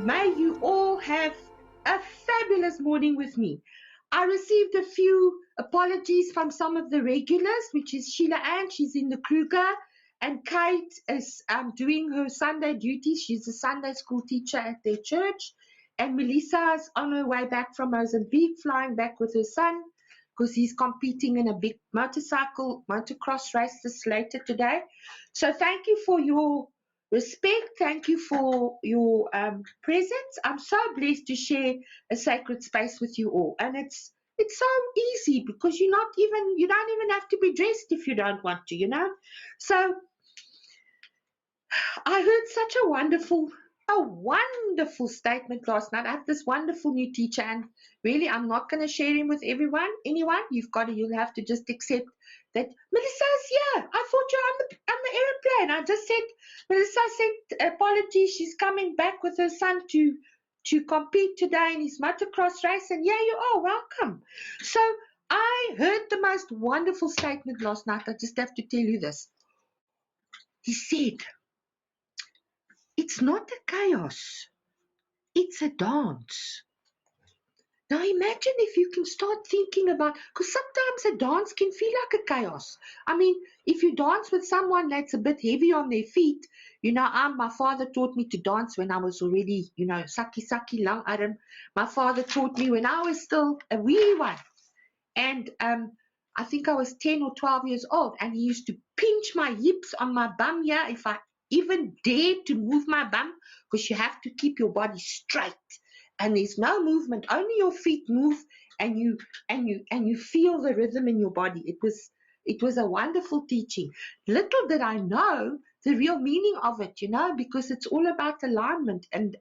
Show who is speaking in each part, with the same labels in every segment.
Speaker 1: may you all have a fabulous morning with me. I received a few apologies from some of the regulars, which is Sheila Ann, she's in the Kruger, and Kate is doing her Sunday duties. She's a Sunday school teacher at their church. And Melissa is on her way back from Mozambique, flying back with her son, because he's competing in a big motocross race this later today. So thank you for your respect. Thank you for your presence. I'm so blessed to share a sacred space with you all. And it's so easy because you don't even have to be dressed if you don't want to, So I heard such a wonderful statement last night. I have this wonderful new teacher, and really I'm not going to share him with anyone. You'll have to just accept that Melissa's here. I thought you're on the airplane. I just said, Melissa sent apologies. She's coming back with her son to compete today in his motocross race, and yeah, you are welcome. So I heard the most wonderful statement last night. I just have to tell you this. He said, it's not a chaos, it's a dance. Now imagine if you can start thinking about, because sometimes a dance can feel like a chaos. I mean, if you dance with someone that's a bit heavy on their feet, my father taught me to dance when I was already, saki lang arm. My father taught me when I was still a wee one. And I think I was 10 or 12 years old, and he used to pinch my hips on my bum here if I even dared to move my bum, because you have to keep your body straight and there's no movement, only your feet move, and you feel the rhythm in your body. It was a wonderful teaching. Little did I know the real meaning of it, because it's all about alignment and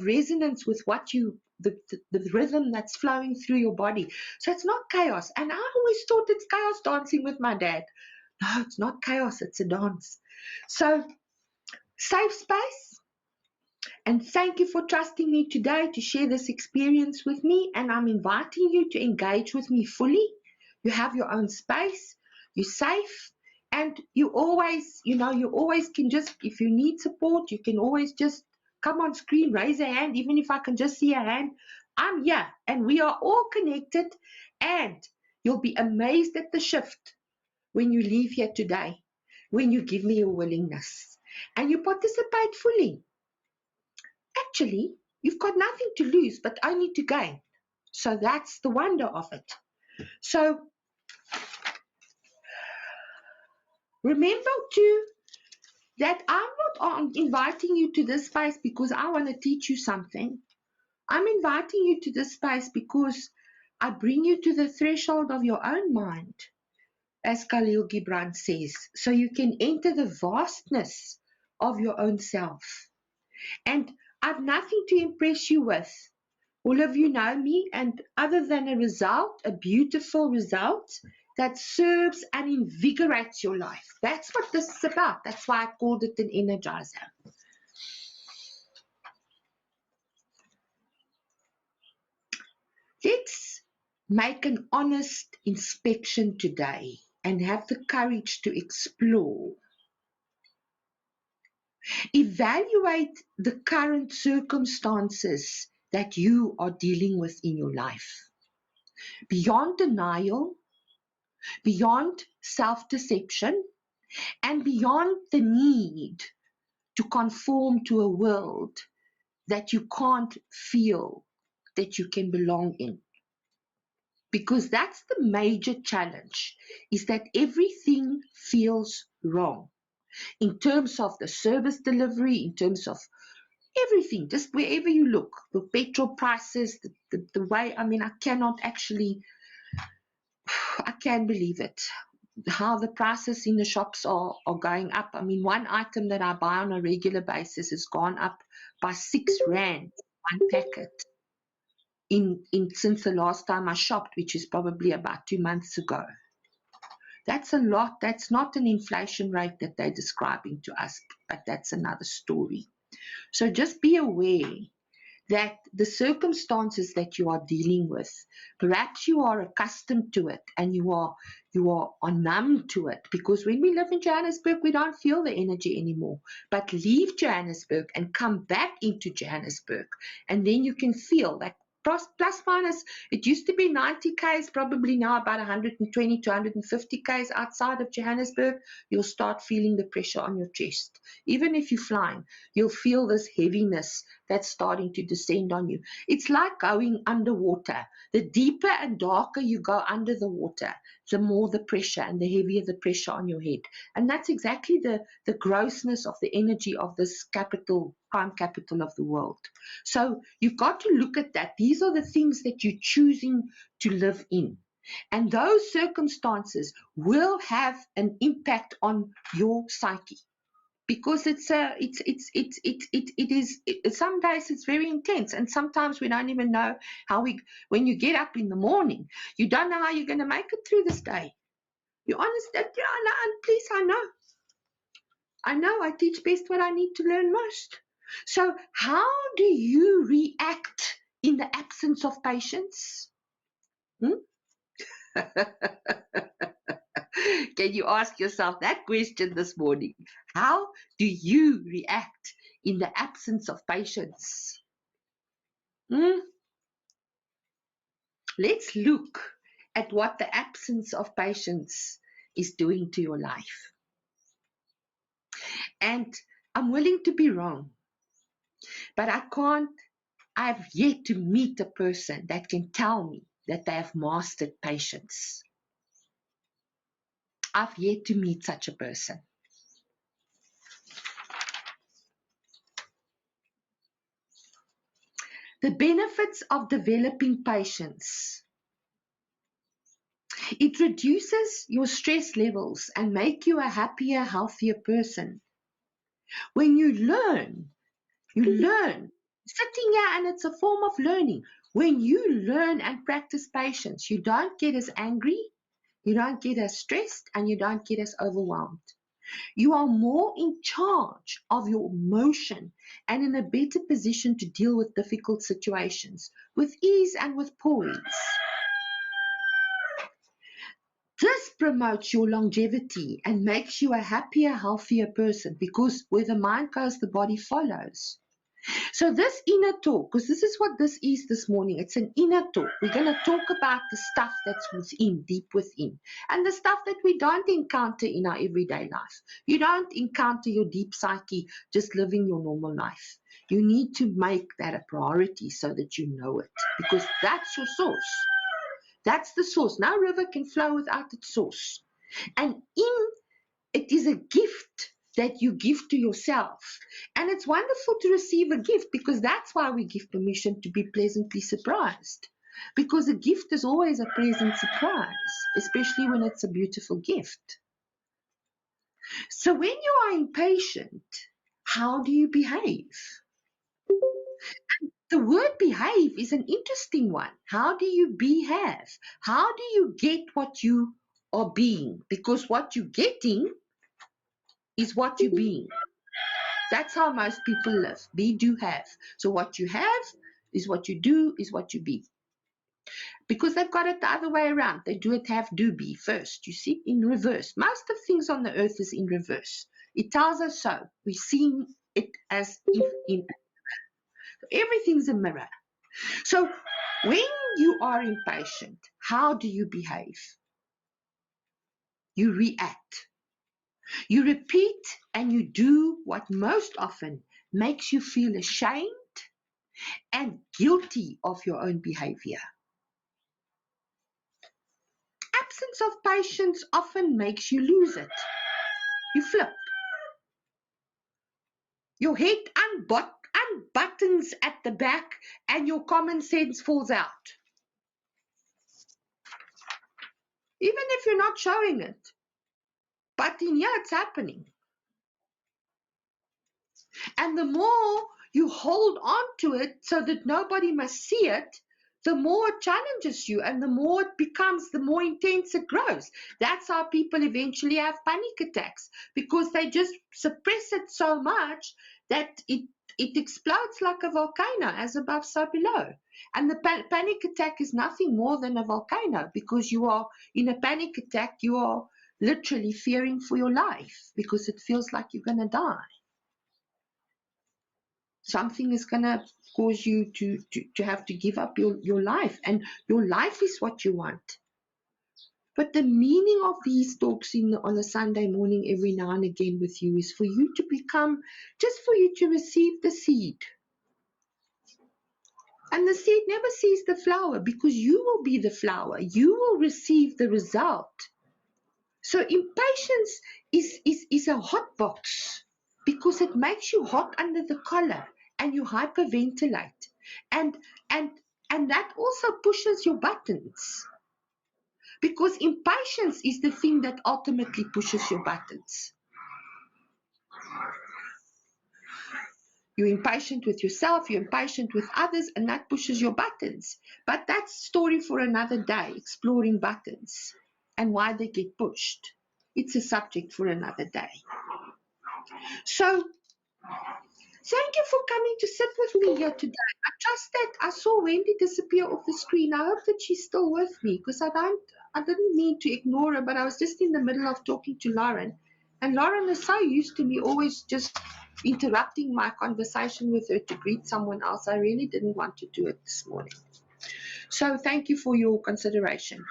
Speaker 1: resonance with what the rhythm that's flowing through your body. So it's not chaos. And I always thought it's chaos dancing with my dad. No, it's not chaos, it's a dance. So, safe space, and thank you for trusting me today to share this experience with me, and I'm inviting you to engage with me fully. You have your own space, you're safe, and you always can just, if you need support, you can always just come on screen, raise a hand, even if I can just see a hand. I'm here, and we are all connected, and you'll be amazed at the shift when you leave here today, when you give me your willingness and you participate fully. Actually, you've got nothing to lose, but only to gain. So that's the wonder of it. So remember too that I'm not inviting you to this space because I want to teach you something. I'm inviting you to this space because I bring you to the threshold of your own mind, as Khalil Gibran says, so you can enter the vastness of your own self. And I've nothing to impress you with. All of you know me, and other than a result, a beautiful result that serves and invigorates your life. That's what this is about. That's why I called it an Energizer. Let's make an honest inspection today and have the courage to explore. Evaluate the current circumstances that you are dealing with in your life. Beyond denial, beyond self-deception, and beyond the need to conform to a world that you can't feel that you can belong in. Because that's the major challenge, is that everything feels wrong in terms of the service delivery, in terms of everything, just wherever you look, the petrol prices, the way, I can't believe it, how the prices in the shops are going up. I mean, one item that I buy on a regular basis has gone up by 6 rand, one packet, since the last time I shopped, which is probably about 2 months ago. That's a lot. That's not an inflation rate that they're describing to us, but that's another story. So just be aware that the circumstances that you are dealing with, perhaps you are accustomed to it and you are numb to it, because when we live in Johannesburg, we don't feel the energy anymore. But leave Johannesburg and come back into Johannesburg, and then you can feel like plus minus, it used to be 90 k's, probably now about 120 to 150 k's outside of Johannesburg. You'll start feeling the pressure on your chest. Even if you're flying, you'll feel this heaviness that's starting to descend on you. It's like going underwater. The deeper and darker you go under the water, the more the pressure and the heavier the pressure on your head. And that's exactly the grossness of the energy of this prime capital of the world. So you've got to look at that. These are the things that you're choosing to live in. And those circumstances will have an impact on your psyche. Because some days it's very intense, and sometimes we don't even know when you get up in the morning, you don't know how you're going to make it through this day. You understand? Please, I know I teach best what I need to learn most. So how do you react in the absence of patience? Can you ask yourself that question this morning? How do you react in the absence of patience? Let's look at what the absence of patience is doing to your life. And I'm willing to be wrong, but I've yet to meet a person that can tell me that they have mastered patience. I've yet to meet such a person. The benefits of developing patience. It reduces your stress levels and make you a happier, healthier person. When you learn. Sitting here, and it's a form of learning. When you learn and practice patience, you don't get as angry, you don't get as stressed, and you don't get as overwhelmed. You are more in charge of your emotion and in a better position to deal with difficult situations with ease and with poise. This promotes your longevity and makes you a happier, healthier person, because where the mind goes, the body follows. So this inner talk, because this is what this is this morning, it's an inner talk. We're going to talk about the stuff that's within, deep within, and the stuff that we don't encounter in our everyday life. You don't encounter your deep psyche just living your normal life. You need to make that a priority so that you know it, because that's your source. That's the source. No river can flow without its source. And it is a gift that you give to yourself. And it's wonderful to receive a gift, because that's why we give permission to be pleasantly surprised. Because a gift is always a pleasant surprise, especially when it's a beautiful gift. So when you are impatient, how do you behave? The word behave is an interesting one. How do you behave? How do you get what you are being? Because what you're getting is what you're being. That's how most people live. Be, do, have. So what you have is what you do, is what you be. Because they've got it the other way around. They do it, have, do, be first. You see, in reverse. Most of things on the earth is in reverse. It tells us so. We're seeing it as if in everything's a mirror. So when you are impatient, how do you behave? You react. You repeat and you do what most often makes you feel ashamed and guilty of your own behavior. Absence of patience often makes you lose it. You flip. Your head unbuttons at the back and your common sense falls out. Even if you're not showing it. But in here it's happening. And the more you hold on to it so that nobody must see it, the more it challenges you, and the more it becomes, the more intense it grows. That's how people eventually have panic attacks, because they just suppress it so much that it explodes like a volcano, as above, so below. And the panic attack is nothing more than a volcano, because you are in a panic attack, you are literally fearing for your life because it feels like you're going to die. Something is going to cause you to have to give up your life, and your life is what you want. But the meaning of these talks on a Sunday morning every now and again with you is for you to become, just for you to receive the seed. And the seed never sees the flower, because you will be the flower. You will receive the result. So impatience is a hot box, because it makes you hot under the collar and you hyperventilate. And that also pushes your buttons, because impatience is the thing that ultimately pushes your buttons. You're impatient with yourself, you're impatient with others, and that pushes your buttons. But that's a story for another day, exploring buttons and why they get pushed. It's a subject for another day. So, thank you for coming to sit with me here today. I trust that I saw Wendy disappear off the screen. I hope that she's still with me, because I didn't mean to ignore her, but I was just in the middle of talking to Lauren. And Lauren is so used to me always just interrupting my conversation with her to greet someone else. I really didn't want to do it this morning. So thank you for your consideration.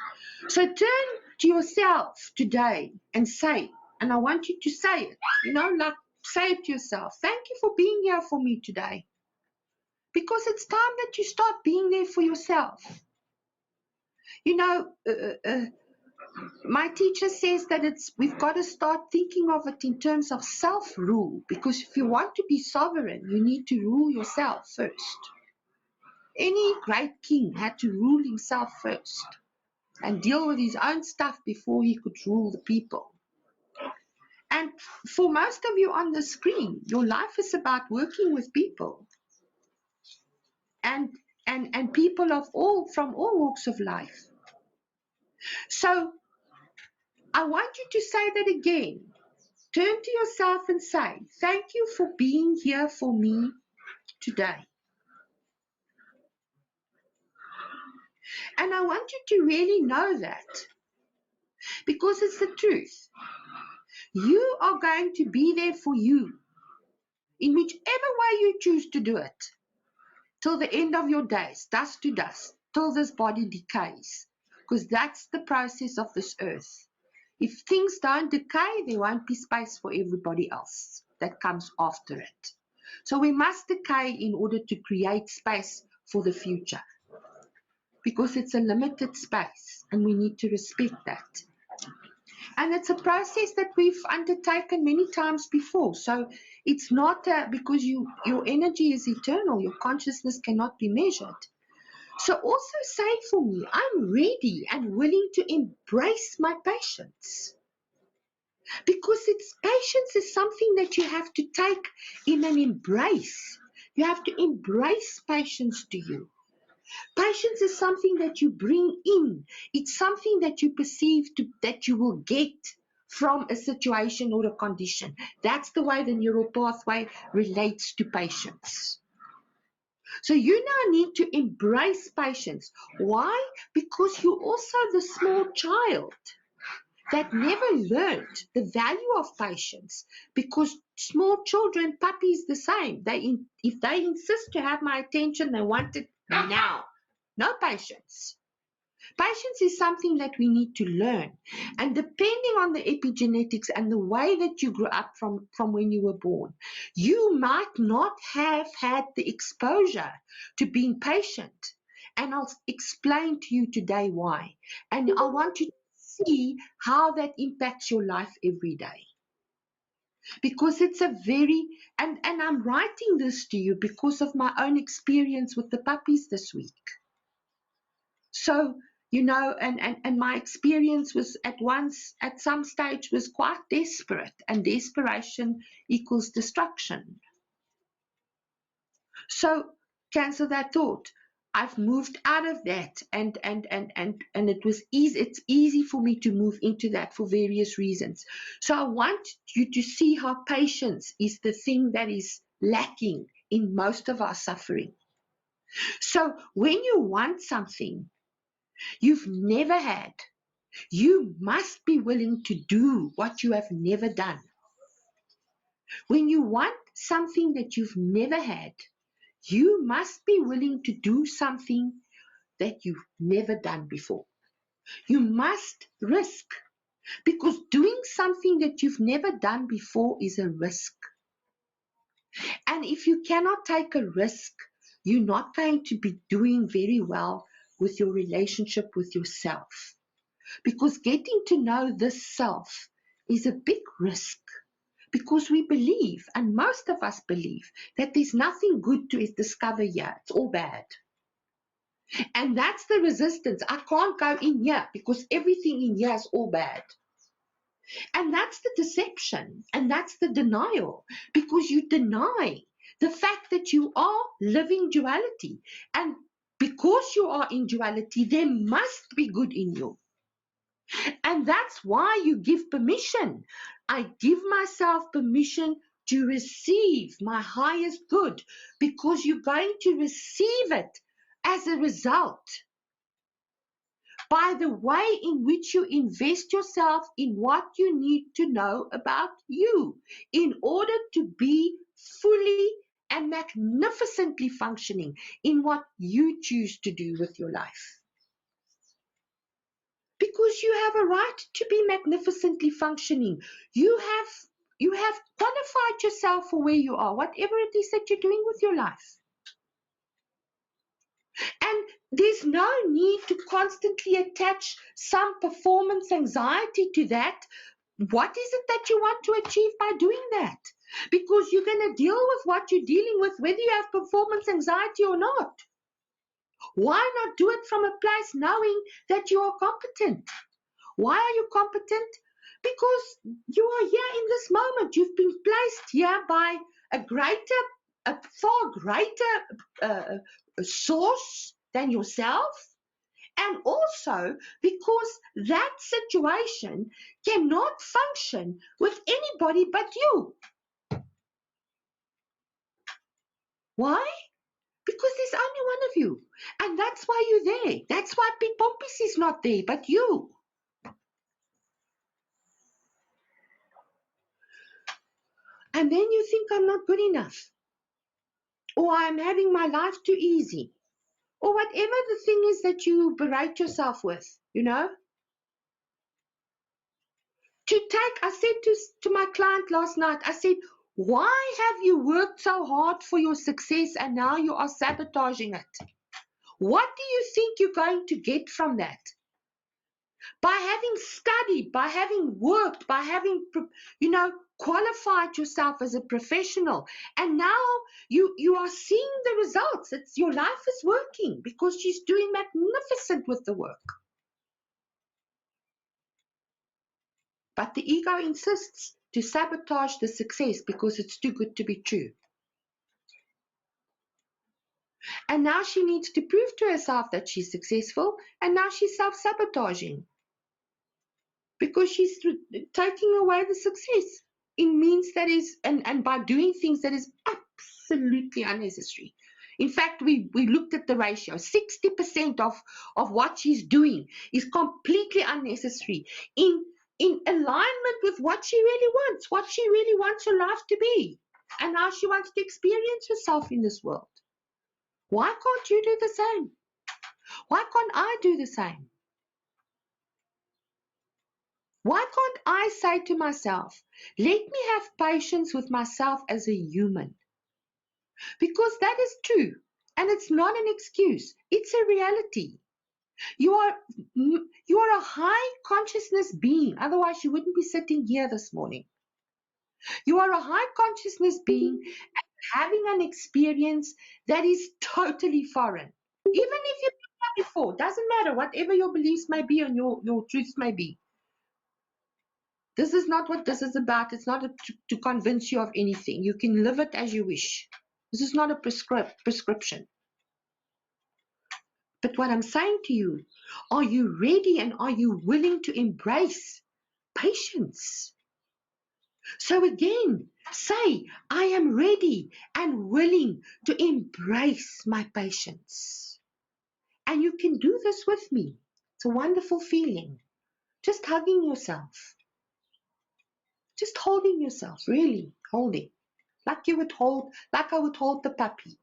Speaker 1: So turn to yourself today and say, and I want you to say it, like say it to yourself. Thank you for being here for me today. Because it's time that you start being there for yourself. My teacher says that we've got to start thinking of it in terms of self-rule, because if you want to be sovereign, you need to rule yourself first. Any great king had to rule himself first and deal with his own stuff before he could rule the people. And for most of you on the screen, your life is about working with people, and people from all walks of life. So I want you to say that again. Turn to yourself and say, thank you for being here for me today. And I want you to really know that, because it's the truth. You are going to be there for you in whichever way you choose to do it, till the end of your days, dust to dust, till this body decays, because that's the process of this earth. If things don't decay, there won't be space for everybody else that comes after it. So we must decay in order to create space for the future, because it's a limited space and we need to respect that. And it's a process that we've undertaken many times before. So it's not because your energy is eternal, your consciousness cannot be measured. So also say for me, I'm ready and willing to embrace my patience. Because patience is something that you have to take in an embrace. You have to embrace patience to you. Patience is something that you bring in. It's something that you perceive that you will get from a situation or a condition. That's the way the neural pathway relates to patience. So you now need to embrace patience. Why? Because you're also the small child that never learned the value of patience, because small children, puppies, the same. If they insist to have my attention, they want it now. No patience. Patience is something that we need to learn. And depending on the epigenetics and the way that you grew up from when you were born, you might not have had the exposure to being patient. And I'll explain to you today why. And I want you to see how that impacts your life every day. Because it's and I'm writing this to you because of my own experience with the puppies this week. So, and my experience was at some stage was quite desperate, and desperation equals destruction. So cancel that thought. I've moved out of that, and it was easy. It's easy for me to move into that for various reasons. So I want you to see how patience is the thing that is lacking in most of our suffering. So when you want something you've never had, you must be willing to do what you have never done. When you want something that you've never had, you must be willing to do something that you've never done before. You must risk, because doing something that you've never done before is a risk. And if you cannot take a risk, you're not going to be doing very well with your relationship with yourself. Because getting to know this self is a big risk. Because we believe, and most of us believe, that there's nothing good to discover here. It's all bad. And that's the resistance. I can't go in here because everything in here is all bad. And that's the deception, and that's the denial, because you deny the fact that you are living duality. And because you are in duality, there must be good in you. And that's why you give permission. I give myself permission to receive my highest good, because you're going to receive it as a result by the way in which you invest yourself in what you need to know about you in order to be fully and magnificently functioning in what you choose to do with your life. Because you have a right to be magnificently functioning. You have qualified yourself for where you are, whatever it is that you're doing with your life. And there's no need to constantly attach some performance anxiety to that. What is it that you want to achieve by doing that? Because you're going to deal with what you're dealing with, whether you have performance anxiety or not. Why not do it from a place knowing that you are competent? Why are you competent? Because you are here in this moment. You've been placed here by a far greater source than yourself. And also because that situation cannot function with anybody but you. Why? Because there's only one of you. And that's why you're there. That's why Pete Pompis is not there, but you. And then you think I'm not good enough. Or I'm having my life too easy. Or whatever the thing is that you berate yourself with, you know. I said to my client last night, I said, why have you worked so hard for your success and now you are sabotaging it? What do you think you're going to get from that? By having studied, by having worked, by having, qualified yourself as a professional, and now you are seeing the results. Your life is working because she's doing magnificent with the work. But the ego insists to sabotage the success because it's too good to be true. And now she needs to prove to herself that she's successful, and now she's self-sabotaging because she's taking away the success in means that is, and by doing things that is absolutely unnecessary. In fact, we looked at the ratio. 60% of what she's doing is completely unnecessary in alignment with what she really wants her life to be, and how she wants to experience herself in this world. Why can't you do the same? Why can't I do the same? Why can't I say to myself, let me have patience with myself as a human? Because that is true, and it's not an excuse. It's a reality. You are a high consciousness being. Otherwise, you wouldn't be sitting here this morning. You are a high consciousness being having an experience that is totally foreign. Even if you've been there before, doesn't matter, whatever your beliefs may be and your truths may be. This is not what this is about. It's not to convince you of anything. You can live it as you wish. This is not a prescription. But what I'm saying to you, are you ready and are you willing to embrace patience? So again, say, I am ready and willing to embrace my patience. And you can do this with me. It's a wonderful feeling. Just hugging yourself. Just holding yourself, really holding. Like I would hold the puppy.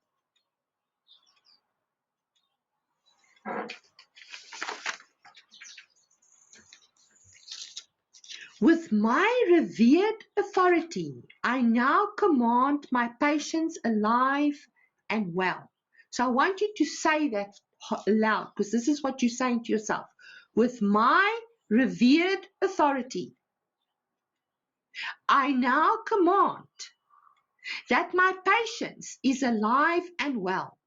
Speaker 1: With my revered authority, I now command my patients alive and well. So I want you to say that loud, because this is what you're saying to yourself. With my revered authority, I now command that my patience is alive and well.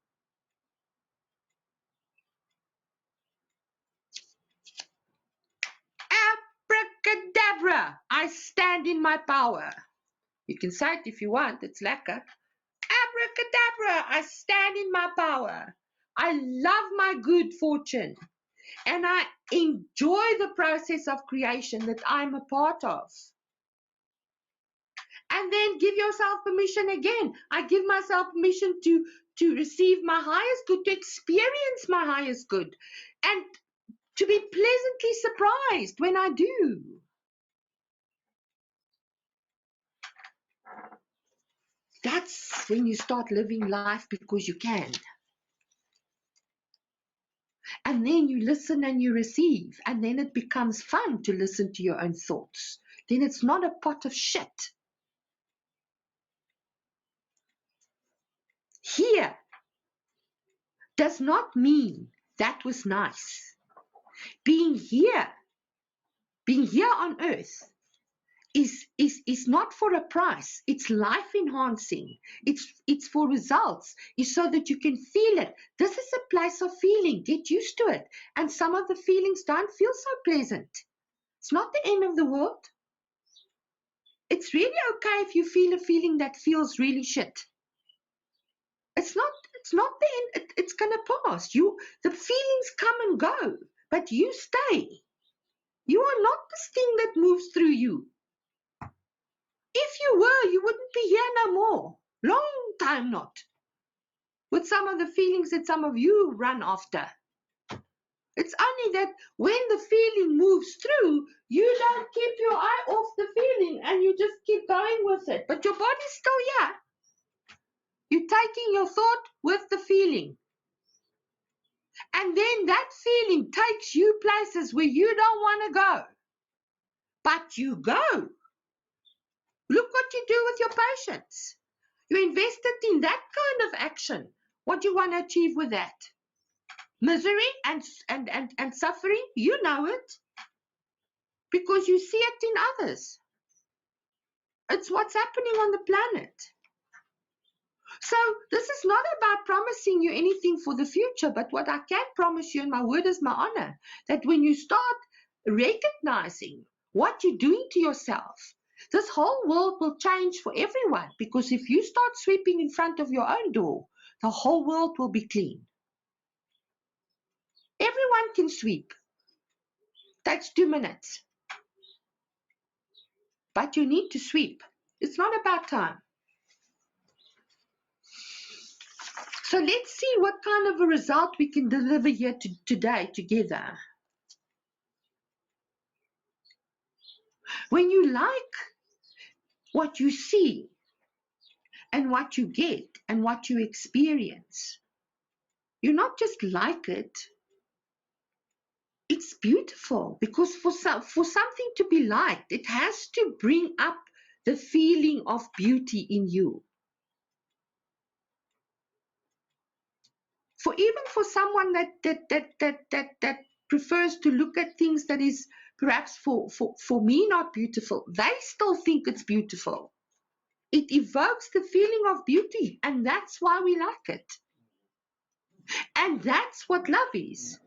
Speaker 1: Abracadabra, I stand in my power. You can say it if you want, it's lekker. Abracadabra, I stand in my power. I love my good fortune and I enjoy the process of creation that I'm a part of. And then give yourself permission again. I give myself permission to receive my highest good, to experience my highest good, and to be pleasantly surprised when I do. That's when you start living life because you can. And then you listen and you receive, and then it becomes fun to listen to your own thoughts. Then it's not a pot of shit. Here does not mean that was nice. Being here on earth is not for a price. It's life enhancing. It's for results. It's so that you can feel it. This is a place of feeling. Get used to it. And some of the feelings don't feel so pleasant. It's not the end of the world. It's really okay if you feel a feeling that feels really shit. It's not the end. It's gonna pass. The feelings come and go, but you stay. You are not this thing that moves through you. If you were, you wouldn't be here no more. Long time not. With some of the feelings that some of you run after. It's only that when the feeling moves through, you don't keep your eye off the feeling and you just keep going with it. But your body's still here. You're taking your thought with the feeling. And then that feeling takes you places where you don't want to go. But you go. Look what you do with your patients. You invested in that kind of action. What do you want to achieve with that? Misery and suffering? You know it. Because you see it in others. It's what's happening on the planet. So this is not about promising you anything for the future, but what I can promise you, and my word is my honor, that when you start recognizing what you're doing to yourself, this whole world will change for everyone. Because if you start sweeping in front of your own door, the whole world will be clean. Everyone can sweep. Takes 2 minutes. But you need to sweep. It's not about time. So let's see what kind of a result we can deliver here today together. When you like what you see and what you get and what you experience, you not just like it, it's beautiful. Because for something to be liked, it has to bring up the feeling of beauty in you. Even for someone that prefers to look at things that is perhaps for me not beautiful, they still think it's beautiful. It evokes the feeling of beauty, and that's why we like it. And that's what love is.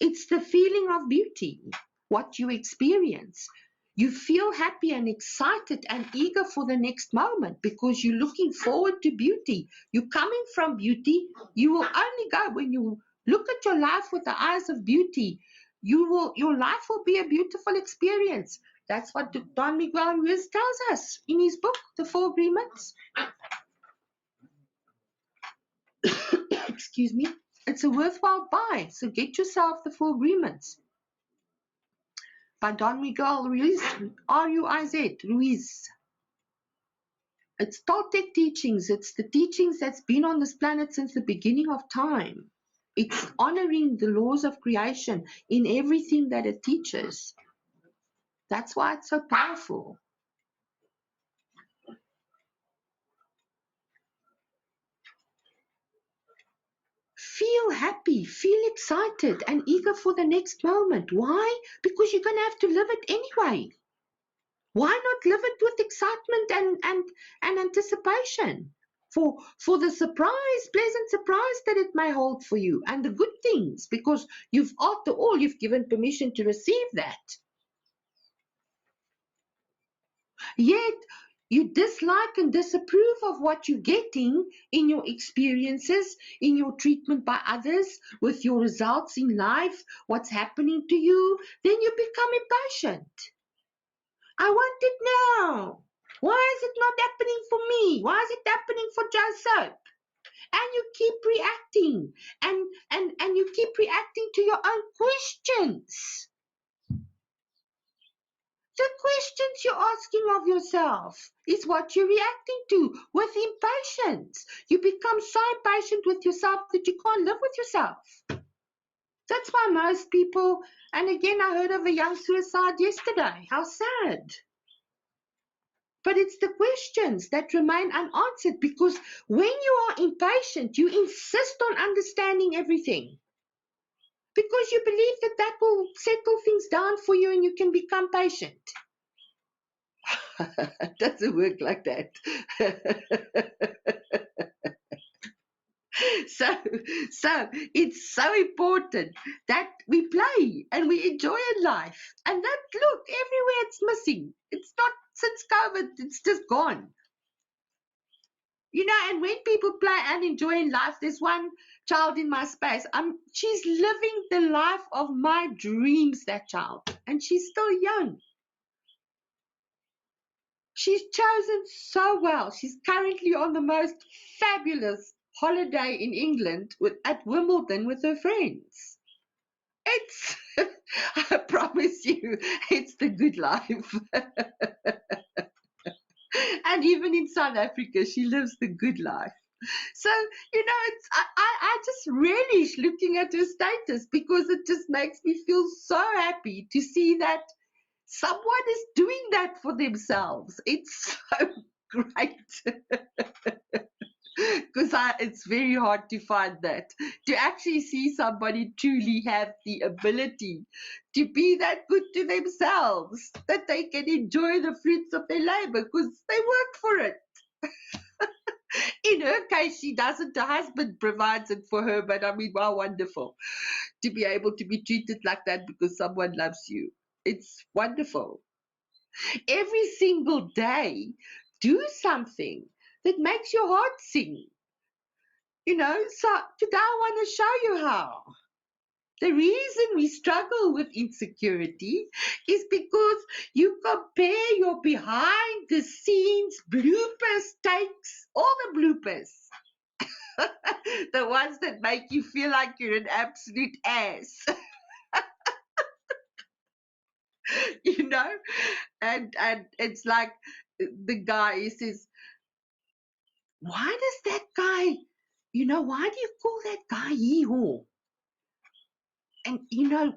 Speaker 1: It's the feeling of beauty, what you experience. You feel happy and excited and eager for the next moment because you're looking forward to beauty. You're coming from beauty. You will only go when you look at your life with the eyes of beauty. Your life will be a beautiful experience. That's what Don Miguel Ruiz tells us in his book, The Four Agreements. Excuse me. It's a worthwhile buy, so get yourself The Four Agreements by Don Miguel Ruiz, R-U-I-Z, Ruiz. It's Toltec teachings. It's the teachings that's been on this planet since the beginning of time. It's honoring the laws of creation in everything that it teaches. That's why it's so powerful. Feel happy, feel excited and eager for the next moment. Why? Because you're going to have to live it anyway. Why not live it with excitement and anticipation for the surprise, pleasant surprise that it may hold for you and the good things, because after all, you've given permission to receive that. Yet you dislike and disapprove of what you're getting in your experiences, in your treatment by others, with your results in life, what's happening to you, then you become impatient. I want it now. Why is it not happening for me? Why is it happening for Joseph? And you keep reacting and you keep reacting to your own questions. The questions you're asking of yourself is what you're reacting to with impatience. You become so impatient with yourself that you can't live with yourself. That's why most people, and again, I heard of a young suicide yesterday. How sad. But it's the questions that remain unanswered, because when you are impatient, you insist on understanding everything. Because you believe that that will settle things down for you and you can become patient. It doesn't work like that. So it's so important that we play and we enjoy life. And that, look, everywhere it's missing. It's not since COVID, it's just gone. You know, and when people play and enjoy life, there's one child in my space. She's living the life of my dreams, that child. And she's still young. She's chosen so well. She's currently on the most fabulous holiday in England at Wimbledon with her friends. It's, I promise you, it's the good life. And even in South Africa, she lives the good life. So, you know, I just relish looking at her status, because it just makes me feel so happy to see that someone is doing that for themselves. It's so great. Because it's very hard to find that, to actually see somebody truly have the ability to be that good to themselves, that they can enjoy the fruits of their labor because they work for it. In her case, she doesn't. Her husband provides it for her, but I mean, wow, wonderful to be able to be treated like that because someone loves you. It's wonderful. Every single day, do something that makes your heart sing. You know, so today I want to show you how. The reason we struggle with insecurity is because you compare your behind the scenes bloopers takes, all the bloopers, the ones that make you feel like you're an absolute ass, you know? And it's like the guy, he says, why does that guy, you know, why do you call that guy hee-haw? And you know,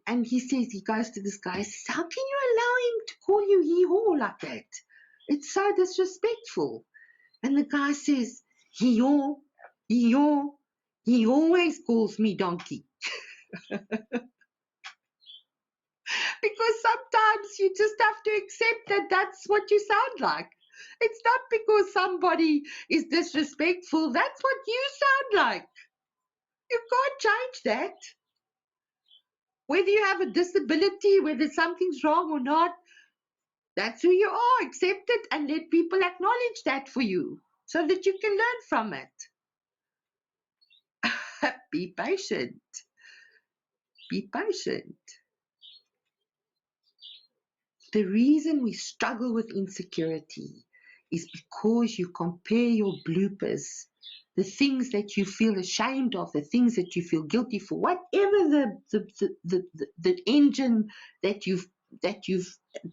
Speaker 1: and he says, he goes to this guy, says, how can you allow him to call you hee-haw like that? It's so disrespectful. And the guy says, hee-haw, hee-haw, he always calls me donkey. Because sometimes you just have to accept that that's what you sound like. It's not because somebody is disrespectful, that's what you sound like. You can't change that. Whether you have a disability, whether something's wrong or not, that's who you are. Accept it and let people acknowledge that for you so that you can learn from it. Be patient. Be patient. The reason we struggle with insecurity is because you compare your bloopers, the things that you feel ashamed of, the things that you feel guilty for, whatever the engine that you've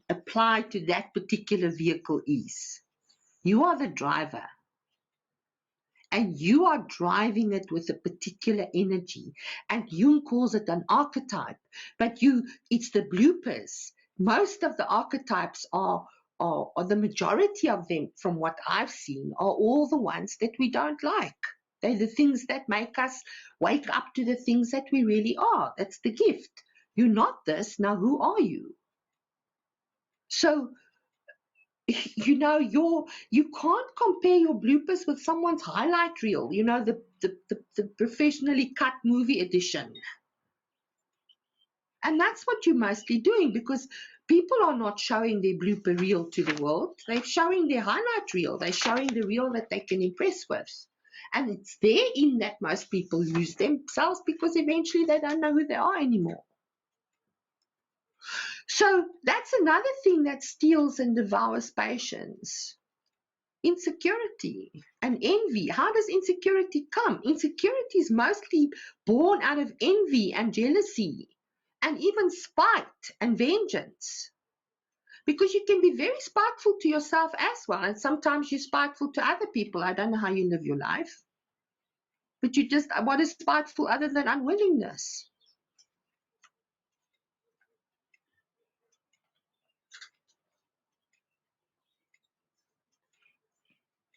Speaker 1: applied to that particular vehicle is. You are the driver. And you are driving it with a particular energy. And Jung calls it an archetype. But it's the bloopers. Most of the archetypes are the majority of them, from what I've seen, are all the ones that we don't like. They're the things that make us wake up to the things that we really are. That's the gift. You're not this, now who are you? So, you know, you can't compare your bloopers with someone's highlight reel, you know, the professionally cut movie edition. And that's what you're mostly doing, because people are not showing their blooper reel to the world. They're showing their highlight reel. They're showing the reel that they can impress with. And it's therein that most people lose themselves, because eventually they don't know who they are anymore. So that's another thing that steals and devours patience. Insecurity and envy. How does insecurity come? Insecurity is mostly born out of envy and jealousy and even spite and vengeance. Because you can be very spiteful to yourself as well, and sometimes you're spiteful to other people. I don't know how you live your life, but what is spiteful other than unwillingness?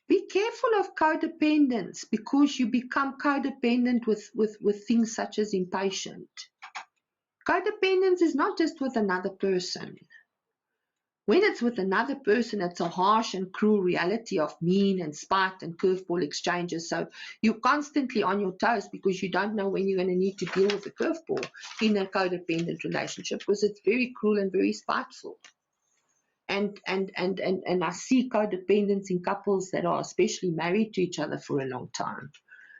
Speaker 1: Be careful of codependence, because you become codependent with things such as impatient. Codependence is not just with another person. When it's with another person, it's a harsh and cruel reality of mean and spite and curveball exchanges. So you're constantly on your toes, because you don't know when you're going to need to deal with a curveball in a codependent relationship, because it's very cruel and very spiteful. And I see codependence in couples that are especially married to each other for a long time,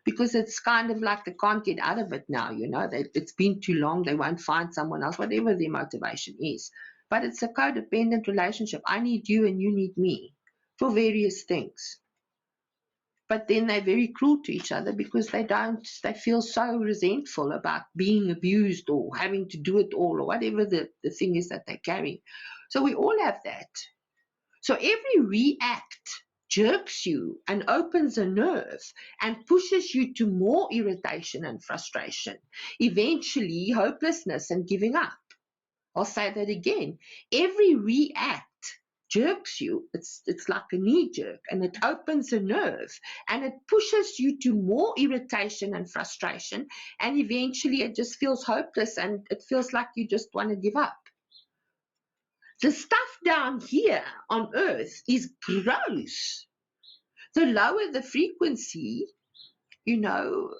Speaker 1: because it's kind of like they can't get out of it now, you know. It's been too long, they won't find someone else, whatever their motivation is. But it's a codependent relationship. I need you and you need me for various things. But then they're very cruel to each other, because they feel so resentful about being abused or having to do it all, or whatever the thing is that they carry. So we all have that. So every react jerks you and opens a nerve and pushes you to more irritation and frustration, eventually hopelessness and giving up. I'll say that again. Every react jerks you. It's like a knee jerk, and it opens a nerve and it pushes you to more irritation and frustration, and eventually it just feels hopeless and it feels like you just want to give up. The stuff down here on earth is gross. The lower the frequency, you know,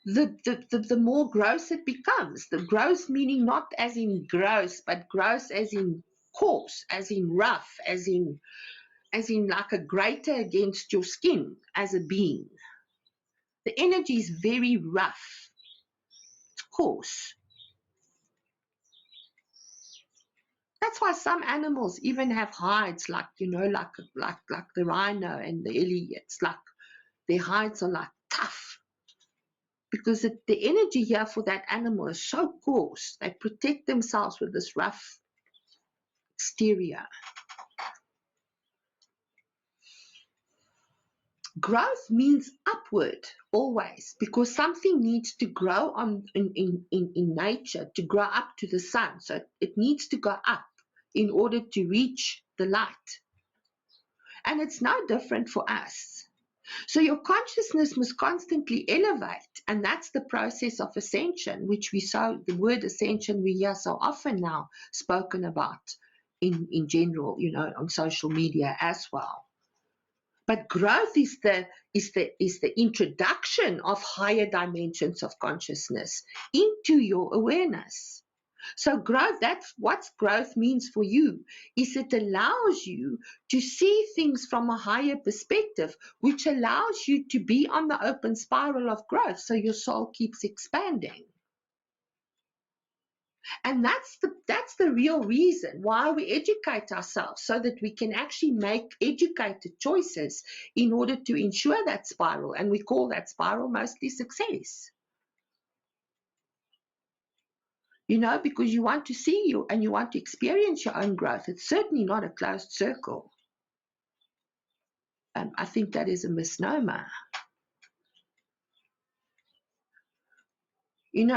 Speaker 1: the more gross it becomes. The gross meaning not as in gross, but gross as in coarse, as in rough, as in like a grater against your skin as a being. The energy is very rough. It's coarse. That's why some animals even have hides, like, you know, like the rhino and the ellie. It's like their hides are like tough, because the energy here for that animal is so coarse. They protect themselves with this rough exterior. Growth means upward always, because something needs to grow in nature to grow up to the sun. So it needs to go up in order to reach the light. And it's no different for us. So your consciousness must constantly elevate, and that's the process of ascension, which the word ascension we hear so often now spoken about in general, you know, on social media as well. But growth is the introduction of higher dimensions of consciousness into your awareness. So growth, that's what growth means for you, is it allows you to see things from a higher perspective, which allows you to be on the open spiral of growth, so your soul keeps expanding. And that's the real reason why we educate ourselves, so that we can actually make educated choices in order to ensure that spiral. And we call that spiral mostly success. Because you want to see you and you want to experience your own growth. It's certainly not a closed circle. I think that is a misnomer.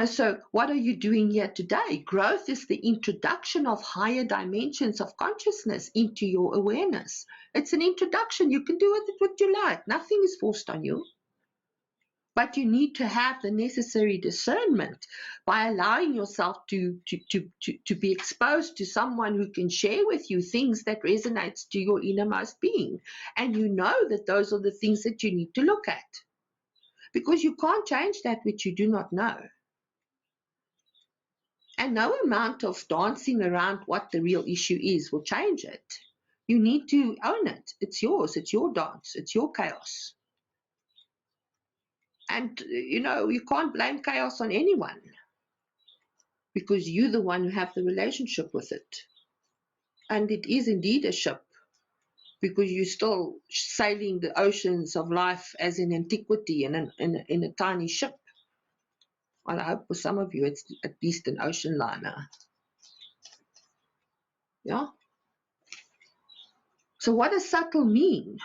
Speaker 1: So what are you doing here today? Growth is the introduction of higher dimensions of consciousness into your awareness. It's an introduction. You can do with it what you like. Nothing is forced on you. But you need to have the necessary discernment by allowing yourself to be exposed to someone who can share with you things that resonates to your innermost being. And you know that those are the things that you need to look at. Because you can't change that which you do not know. And no amount of dancing around what the real issue is will change it. You need to own it. It's yours. It's your dance. It's your chaos. And, you can't blame chaos on anyone, because you're the one who have the relationship with it. And it is indeed a ship, because you're still sailing the oceans of life as in antiquity in a tiny ship. Well, I hope for some of you it's at least an ocean liner. Yeah? So what does subtle mean?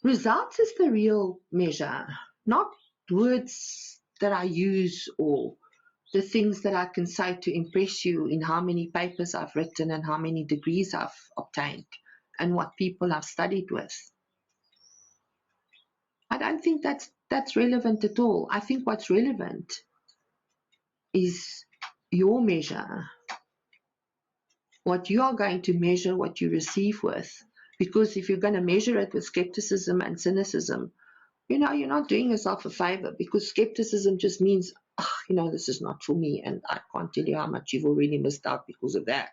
Speaker 1: Results is the real measure, not words that I use or the things that I can say to impress you in how many papers I've written and how many degrees I've obtained and what people I've studied with. I don't think that's relevant at all. I think what's relevant is your measure, what you are going to measure what you receive with. Because if you're going to measure it with skepticism and cynicism, you're not doing yourself a favor, because skepticism just means, this is not for me, and I can't tell you how much you've already missed out because of that.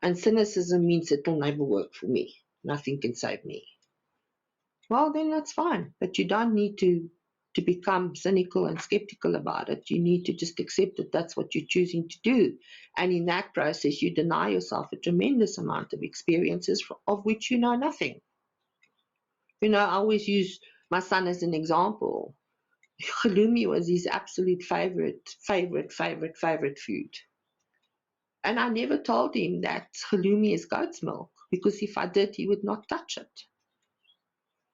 Speaker 1: And cynicism means it will never work for me. Nothing can save me. Well, then that's fine, but you don't need to become cynical and skeptical about it. You need to just accept that that's what you're choosing to do. And in that process, you deny yourself a tremendous amount of experiences of which you know nothing. I always use my son as an example. Halloumi was his absolute favorite food. And I never told him that halloumi is goat's milk, because if I did, he would not touch it.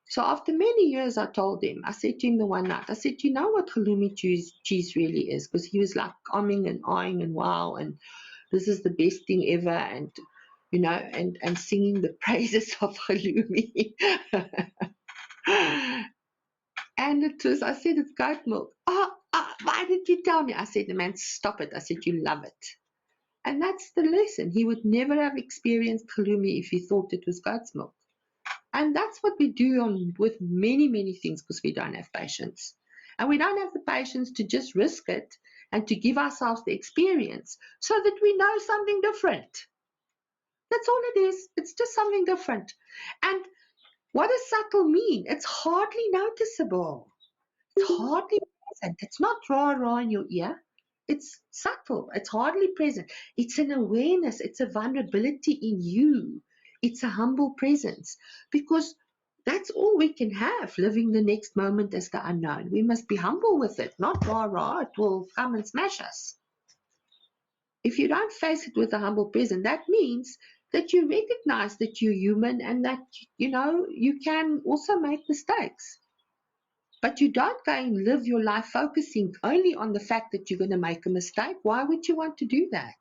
Speaker 1: So after many years, I told him, I said to him the one night, I said, you know what halloumi cheese really is? Because he was like umming and ahhing and wow, and this is the best thing ever, and and singing the praises of halloumi. And I said, it's goat milk. Why did you tell me? I said, the man, stop it. I said, you love it. And that's the lesson. He would never have experienced halloumi if he thought it was goat's milk. And that's what we do with many, many things, because we don't have patience. And we don't have the patience to just risk it and to give ourselves the experience so that we know something different. That's all it is. It's just something different. And what does subtle mean? It's hardly noticeable. It's hardly present. It's not rah-rah in your ear. It's subtle. It's hardly present. It's an awareness. It's a vulnerability in you. It's a humble presence, because that's all we can have, living the next moment as the unknown. We must be humble with it, not rah-rah. It will come and smash us. If you don't face it with a humble presence, that means that you recognize that you're human and that, you can also make mistakes. But you don't go and live your life focusing only on the fact that you're going to make a mistake. Why would you want to do that?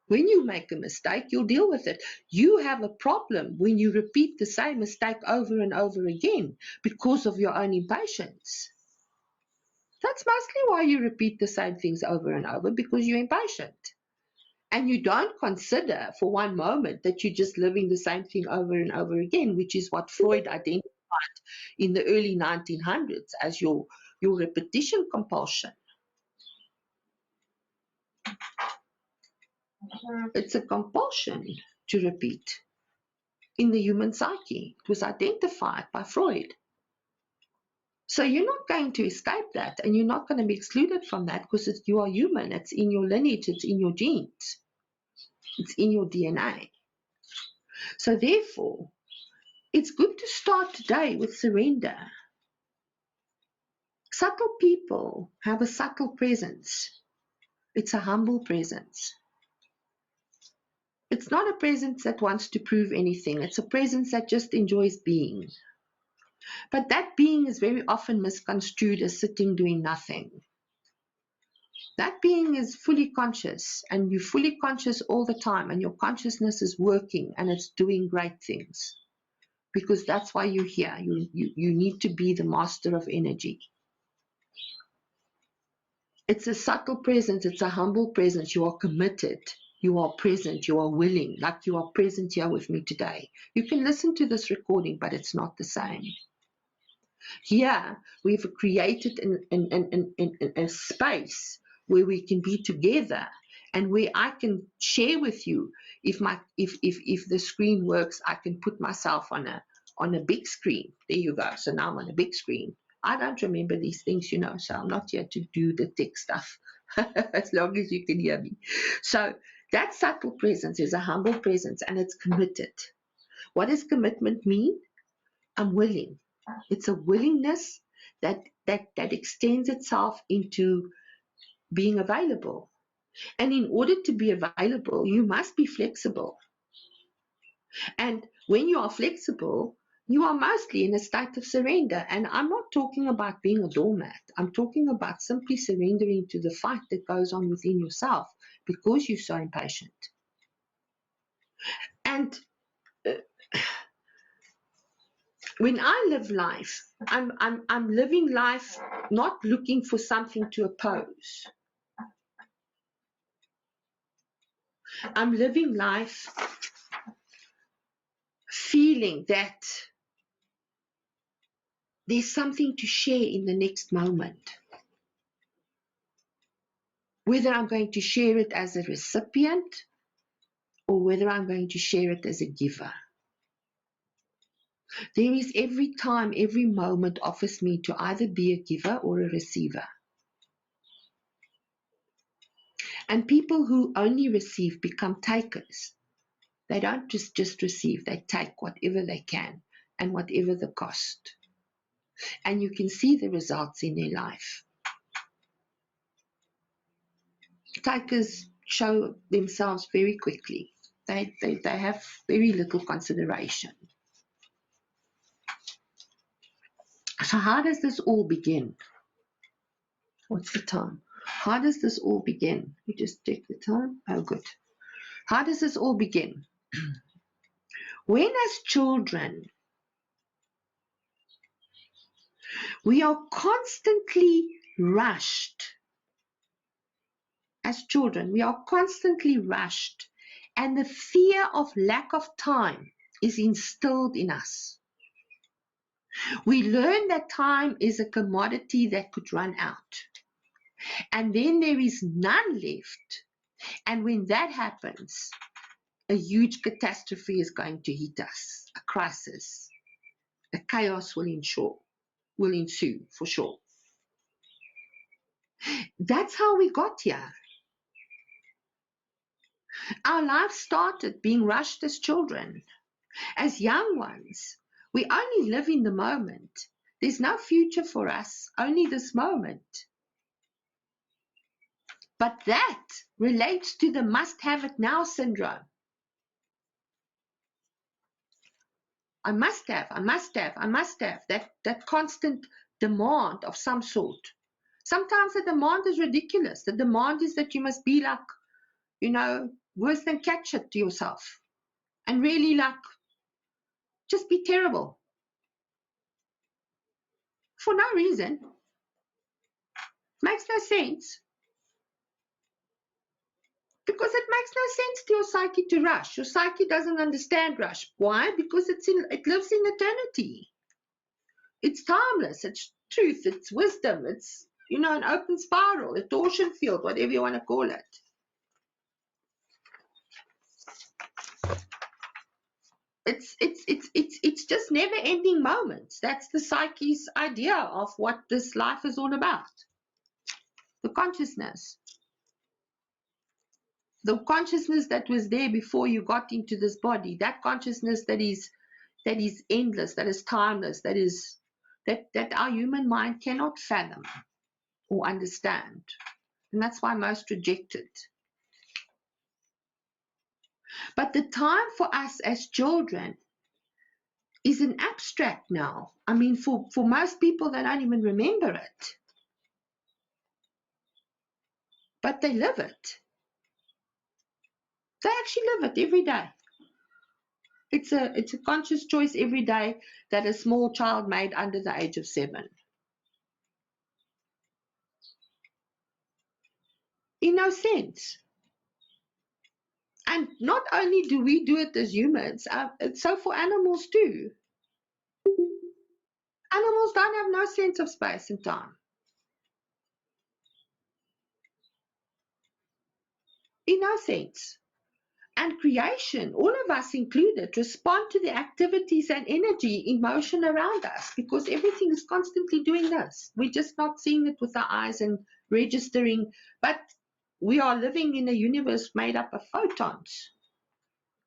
Speaker 1: When you make a mistake, you'll deal with it. You have a problem when you repeat the same mistake over and over again because of your own impatience. That's mostly why you repeat the same things over and over, because you're impatient. And you don't consider for one moment that you're just living the same thing over and over again, which is what Freud identified in the early 1900s as your repetition compulsion. It's a compulsion to repeat. in the human psyche. It was identified by Freud. So you're not going to escape that, and you're not going to be excluded from that, because you are human. It's in your lineage, it's in your genes, it's in your DNA. So therefore, it's good to start today with surrender. Subtle people have a subtle presence. It's a humble presence. It's not a presence that wants to prove anything. It's a presence that just enjoys being. But that being is very often misconstrued as sitting doing nothing. That being is fully conscious, and you're fully conscious all the time, and your consciousness is working and it's doing great things, because that's why you're here. You need to be the master of energy. It's a subtle presence. It's a humble presence. You are committed. You are present. You are willing, like you are present here with me today. You can listen to this recording, but it's not the same. Here, we've created a space where we can be together, and where I can share with you. If the screen works, I can put myself on a big screen. There you go. So now I'm on a big screen. I don't remember these things, so I'm not here to do the tech stuff, as long as you can hear me. So that subtle presence is a humble presence, and it's committed. What does commitment mean? I'm willing. It's a willingness that extends itself into being available. And in order to be available, you must be flexible. And when you are flexible, you are mostly in a state of surrender. And I'm not talking about being a doormat. I'm talking about simply surrendering to the fight that goes on within yourself, because you're so impatient. And when I live life, I'm living life not looking for something to oppose. I'm living life feeling that there's something to share in the next moment. Whether I'm going to share it as a recipient, or whether I'm going to share it as a giver. There is every time, every moment offers me to either be a giver or a receiver. And people who only receive become takers. They don't just receive, they take whatever they can and whatever the cost. And you can see the results in their life. Takers show themselves very quickly. They have very little consideration. So how does this all begin? What's the time? How does this all begin? We just check the time. Oh, good. How does this all begin? When as children, we are constantly rushed. As children, we are constantly rushed, and the fear of lack of time is instilled in us. We learn that time is a commodity that could run out, and then there is none left. And when that happens, a huge catastrophe is going to hit us, a crisis, a chaos will ensue for sure. That's how we got here. Our lives started being rushed as children. As young ones, we only live in the moment. There's no future for us, only this moment. But that relates to the must have it now syndrome. I must have, that constant demand of some sort. Sometimes the demand is ridiculous. The demand is that you must be like, worse than catch it to yourself. And really just be terrible. For no reason. Makes no sense. Because it makes no sense to your psyche to rush. Your psyche doesn't understand rush. Why? Because it lives in eternity. It's timeless. It's truth. It's wisdom. It's, an open spiral, a torsion field, whatever you want to call it. it's just never-ending moments. That's the psyche's idea of what this life is all about. The consciousness that was there before you got into this body, that consciousness that is endless, that is timeless, that our human mind cannot fathom or understand. And that's why most reject it. But the time for us as children is an abstract now. I mean, for most people, they don't even remember it. But they live it. They actually live it every day. It's a conscious choice every day that a small child made under the age of 7. In no sense. And not only do we do it as humans, it's so for animals too. Animals don't have no sense of space and time. In no sense. And creation, all of us included, respond to the activities and energy, emotion around us, because everything is constantly doing this. We're just not seeing it with our eyes and registering, but we are living in a universe made up of photons.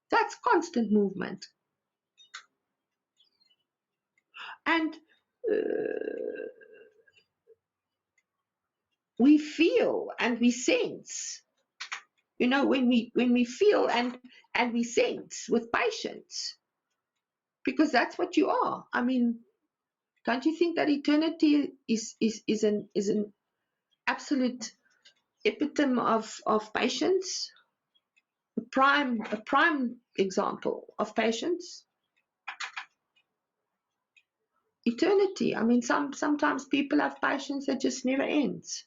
Speaker 1: That's constant movement. And we feel and we sense. You know, when we feel and we sense with patience, because that's what you are. I mean, don't you think that eternity is an absolute epitome of patience? A prime example of patience. Eternity. I mean, sometimes people have patience that just never ends.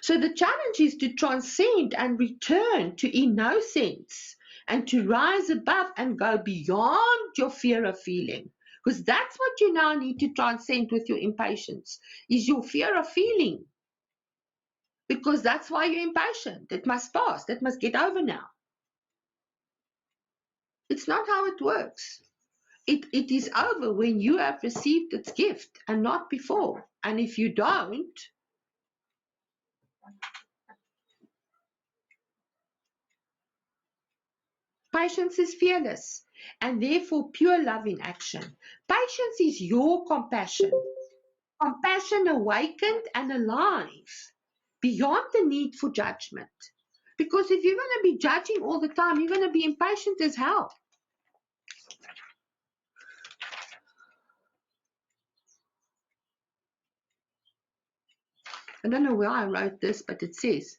Speaker 1: So the challenge is to transcend and return to innocence and to rise above and go beyond your fear of feeling. Because that's what you now need to transcend with your impatience, is your fear of feeling. Because that's why you're impatient. It must pass. That must get over now. It's not how it works. It is over when you have received its gift and not before. And if you don't, patience is fearless and therefore pure love in action. Patience is your compassion. Compassion awakened and alive beyond the need for judgment. Because if you're going to be judging all the time, you're going to be impatient as hell. I don't know where I wrote this, but it says,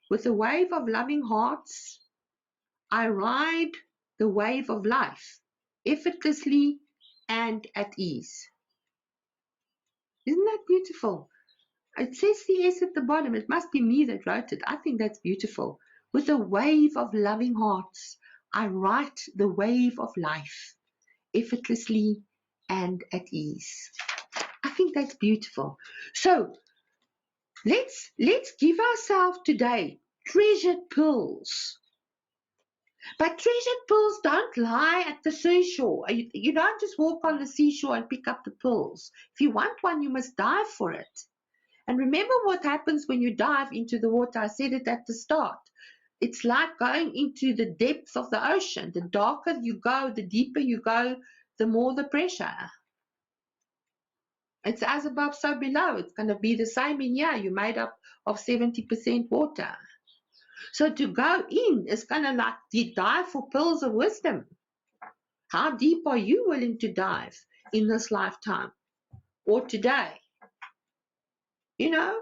Speaker 1: with a wave of loving hearts, I ride the wave of life, effortlessly and at ease. Isn't that beautiful? It says the S at the bottom. It must be me that wrote it. I think that's beautiful. With a wave of loving hearts, I ride the wave of life, effortlessly and at ease. I think that's beautiful. So let's give ourselves today treasured pearls. But treasured pearls don't lie at the seashore. You don't just walk on the seashore and pick up the pearls. If you want one, you must dive for it. And remember what happens when you dive into the water. I said it at the start. It's like going into the depths of the ocean. The darker you go, the deeper you go, the more the pressure. It's as above, so below. It's going to be the same in here. You're made up of 70% water. So to go in is kind of like you dive for pearls of wisdom. How deep are you willing to dive in this lifetime or today? You know,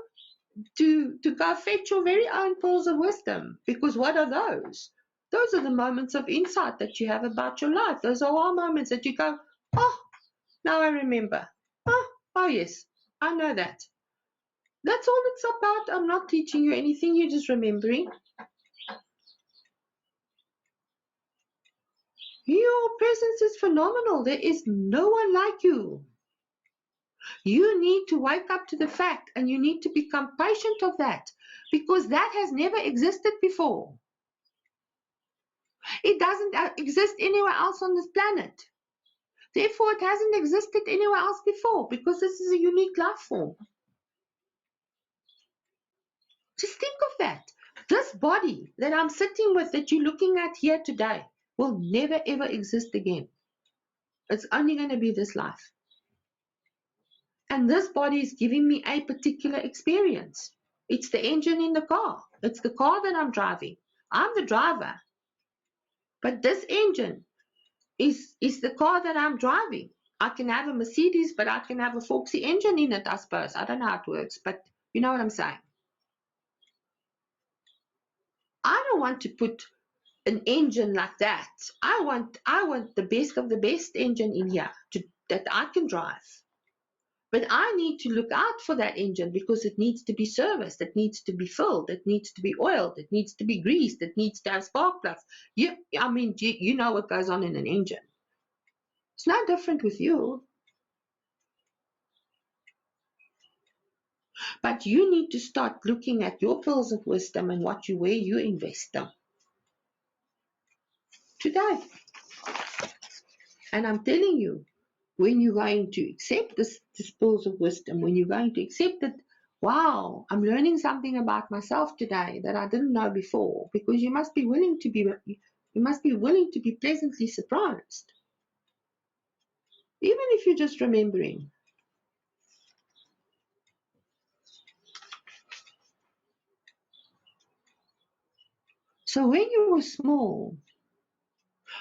Speaker 1: to go fetch your very own pearls of wisdom. Because what are those? Those are the moments of insight that you have about your life. Those are all moments that you go, oh, now I remember. Oh yes, I know that. That's all it's about. I'm not teaching you anything. You're just remembering. Your presence is phenomenal. There is no one like you. You need to wake up to the fact, and you need to become patient of that, because that has never existed before. It doesn't exist anywhere else on this planet. Therefore, it hasn't existed anywhere else before, because this is a unique life form. Just think of that. This body that I'm sitting with, that you're looking at here today, will never ever exist again. It's only going to be this life. And this body is giving me a particular experience. It's the engine in the car. It's the car that I'm driving. I'm the driver. But this engine is the car that I'm driving. I can have a Mercedes, but I can have a Foxy engine in it, I suppose. I don't know how it works, but you know what I'm saying. I don't want to put an engine like that. I want the best of the best engine in here that I can drive. But I need to look out for that engine, because it needs to be serviced, it needs to be filled, it needs to be oiled, it needs to be greased, it needs to have spark plugs. You know what goes on in an engine. It's no different with you. But you need to start looking at your pearls of wisdom and where you invest them today. And I'm telling you, when you're going to accept this pearls of wisdom, when you're going to accept that, wow, I'm learning something about myself today that I didn't know before, because you must be willing to be pleasantly surprised, even if you're just remembering. So when you were small,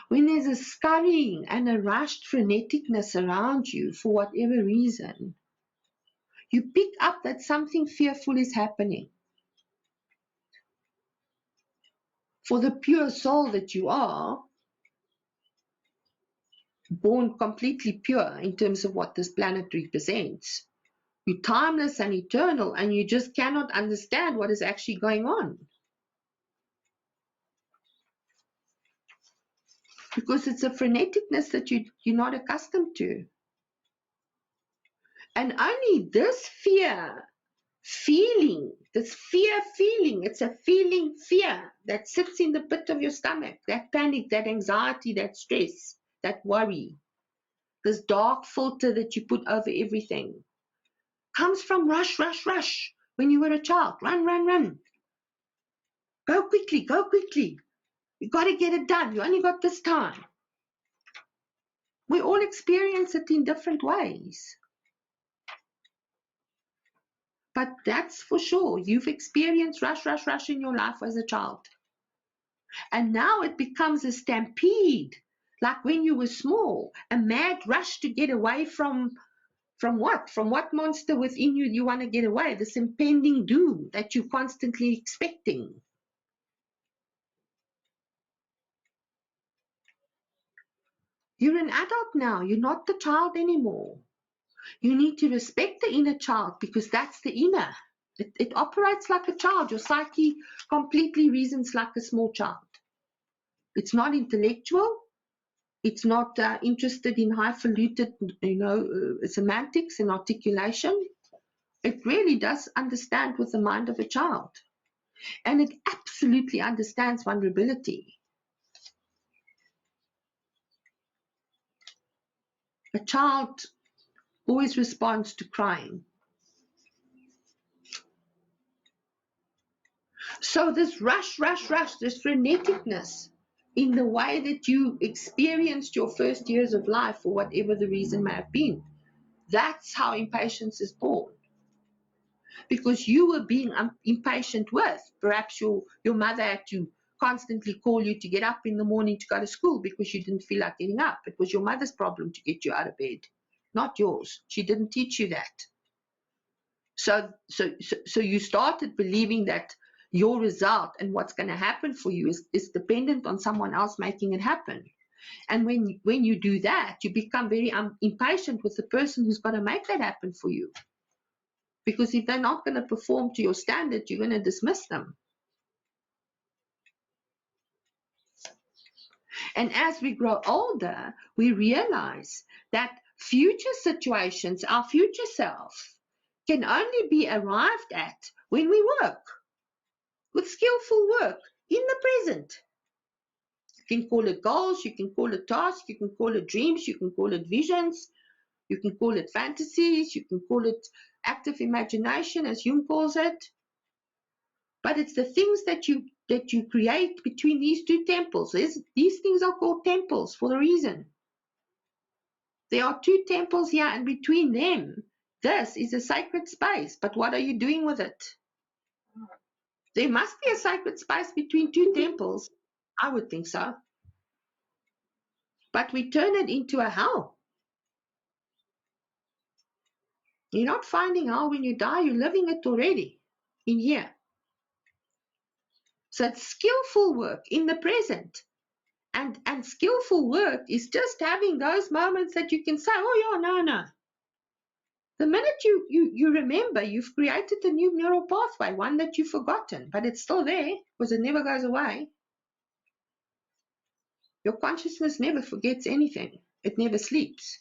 Speaker 1: when there's a scurrying and a rushed freneticness around you for whatever reason, you pick up that something fearful is happening. For the pure soul that you are, born completely pure in terms of what this planet represents, you're timeless and eternal, and you just cannot understand what is actually going on. Because it's a freneticness that you're not accustomed to. And only this fear feeling, it's a fear that sits in the pit of your stomach, that panic, that anxiety, that stress, that worry, this dark filter that you put over everything, comes from rush. When you were a child, run. Go quickly. You got to get it done. You only got this time. We all experience it in different ways. But that's for sure. You've experienced rush in your life as a child. And now it becomes a stampede, like when you were small, a mad rush to get away from what? From what monster within you want to get away? This impending doom that you're constantly expecting. You're an adult now. You're not the child anymore. You need to respect the inner child, because that's the inner. It operates like a child. Your psyche completely reasons like a small child. It's not intellectual. It's not interested in highfalutin, semantics and articulation. It really does understand with the mind of a child. And it absolutely understands vulnerability. A child always responds to crying. So this rush, this freneticness in the way that you experienced your first years of life, for whatever the reason may have been, that's how impatience is born. Because you were being impatient with, perhaps your mother had to constantly call you to get up in the morning to go to school because you didn't feel like getting up. It was your mother's problem to get you out of bed, not yours. She didn't teach you that. So you started believing that your result and what's going to happen for you is dependent on someone else making it happen. And when you do that, you become very impatient with the person who's going to make that happen for you. Because if they're not going to perform to your standard, you're going to dismiss them. And as we grow older, we realize that future situations, our future self, can only be arrived at when we work with skillful work in the present. You can call it goals, you can call it tasks, you can call it dreams, you can call it visions, you can call it fantasies, you can call it active imagination, as Jung calls it. But it's the things that you create between these two temples. These things are called temples for a reason. There are two temples here, and between them, this is a sacred space. But what are you doing with it? There must be a sacred space between two temples. I would think so. But we turn it into a hell. You're not finding hell when you die, you're living it already in here. So it's skillful work in the present. And skillful work is just having those moments that you can say, oh yeah, no. The minute you remember, you've created a new neural pathway, one that you've forgotten, but it's still there because it never goes away. Your consciousness never forgets anything. It never sleeps.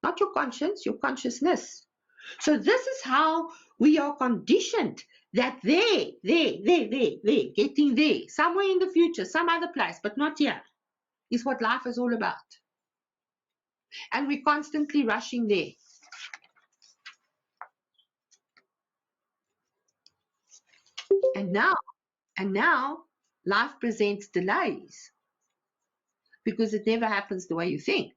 Speaker 1: Not your conscience, your consciousness. So this is how we are conditioned that there, getting there, somewhere in the future, some other place, but not here, is what life is all about. And we're constantly rushing there. And now life presents delays because it never happens the way you think.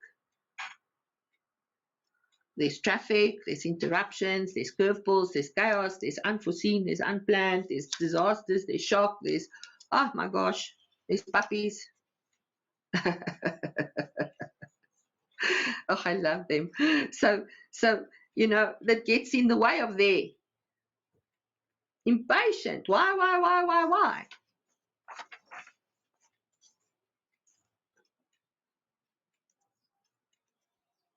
Speaker 1: There's traffic, there's interruptions, there's curveballs, there's chaos, there's unforeseen, there's unplanned, there's disasters, there's shock, there's, oh my gosh, there's puppies. Oh, I love them. So, that gets in the way of their impatient. Why?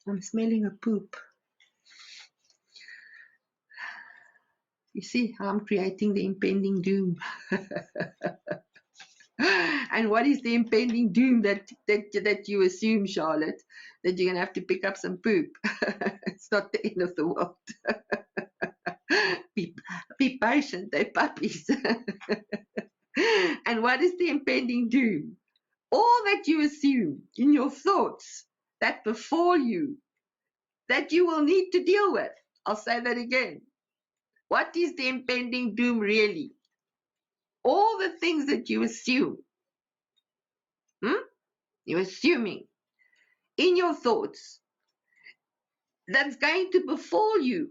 Speaker 1: I'm smelling a poop. You see how I'm creating the impending doom. And what is the impending doom that you assume, Charlotte? That you're going to have to pick up some poop. It's not the end of the world. Be patient, they're puppies. And what is the impending doom? All that you assume in your thoughts that befall you, that you will need to deal with. I'll say that again. What is the impending doom really? All the things that you assume. You're assuming in your thoughts that's going to befall you.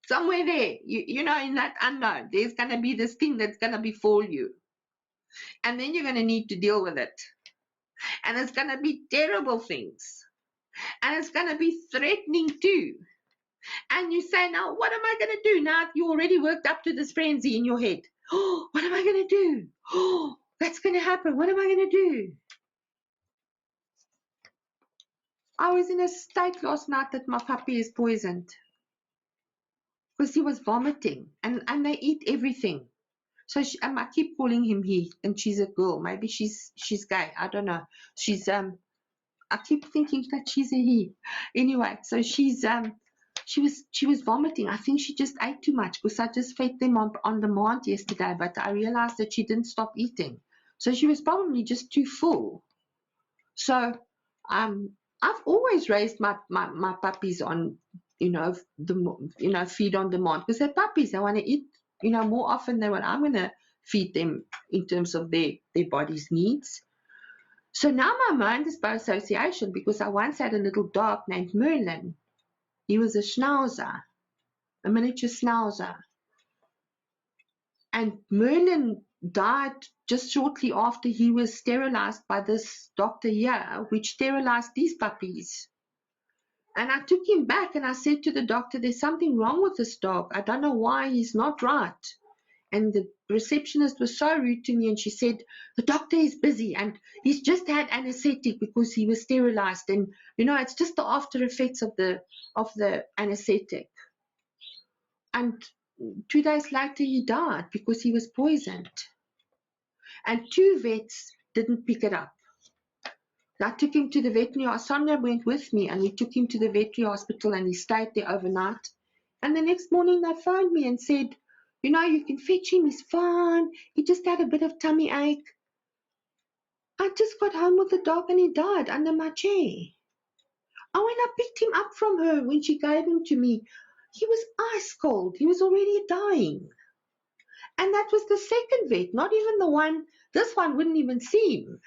Speaker 1: Somewhere there, in that unknown, there's going to be this thing that's going to befall you. And then you're going to need to deal with it. And it's going to be terrible things. And it's going to be threatening too. And you say, now, what am I going to do? Now, you already worked up to this frenzy in your head. Oh, what am I going to do? Oh, that's going to happen. What am I going to do? I was in a state last night that my puppy is poisoned. Because he was vomiting. And they eat everything. So I keep calling him he, and she's a girl. Maybe she's gay. I don't know. I keep thinking that she's a he. Anyway, so she was vomiting. I think she just ate too much because I just fed them on demand yesterday, but I realized that she didn't stop eating. So she was probably just too full. So I've always raised my puppies on, feed on demand because they're puppies. They want to eat, more often than what I'm going to feed them in terms of their body's needs. So now my mind is by association because I once had a little dog named Merlin. He was a schnauzer, a miniature schnauzer. And Merlin died just shortly after he was sterilized by this doctor here, which sterilized these puppies. And I took him back and I said to the doctor, there's something wrong with this dog. I don't know why he's not right. And the receptionist was so rude to me and she said, the doctor is busy and he's just had anesthetic because he was sterilized. And, it's just the after effects of the anesthetic. And 2 days later he died because he was poisoned. And 2 vets didn't pick it up. I took him to the veterinary. Sonia went with me and we took him to the veterinary hospital and he stayed there overnight. And the next morning they phoned me and said, you can fetch him, he's fine. He just had a bit of tummy ache. I just got home with the dog and he died under my chair. And when I picked him up from her, when she gave him to me, he was ice cold. He was already dying. And that was the second vet, not even the one, this one wouldn't even see him.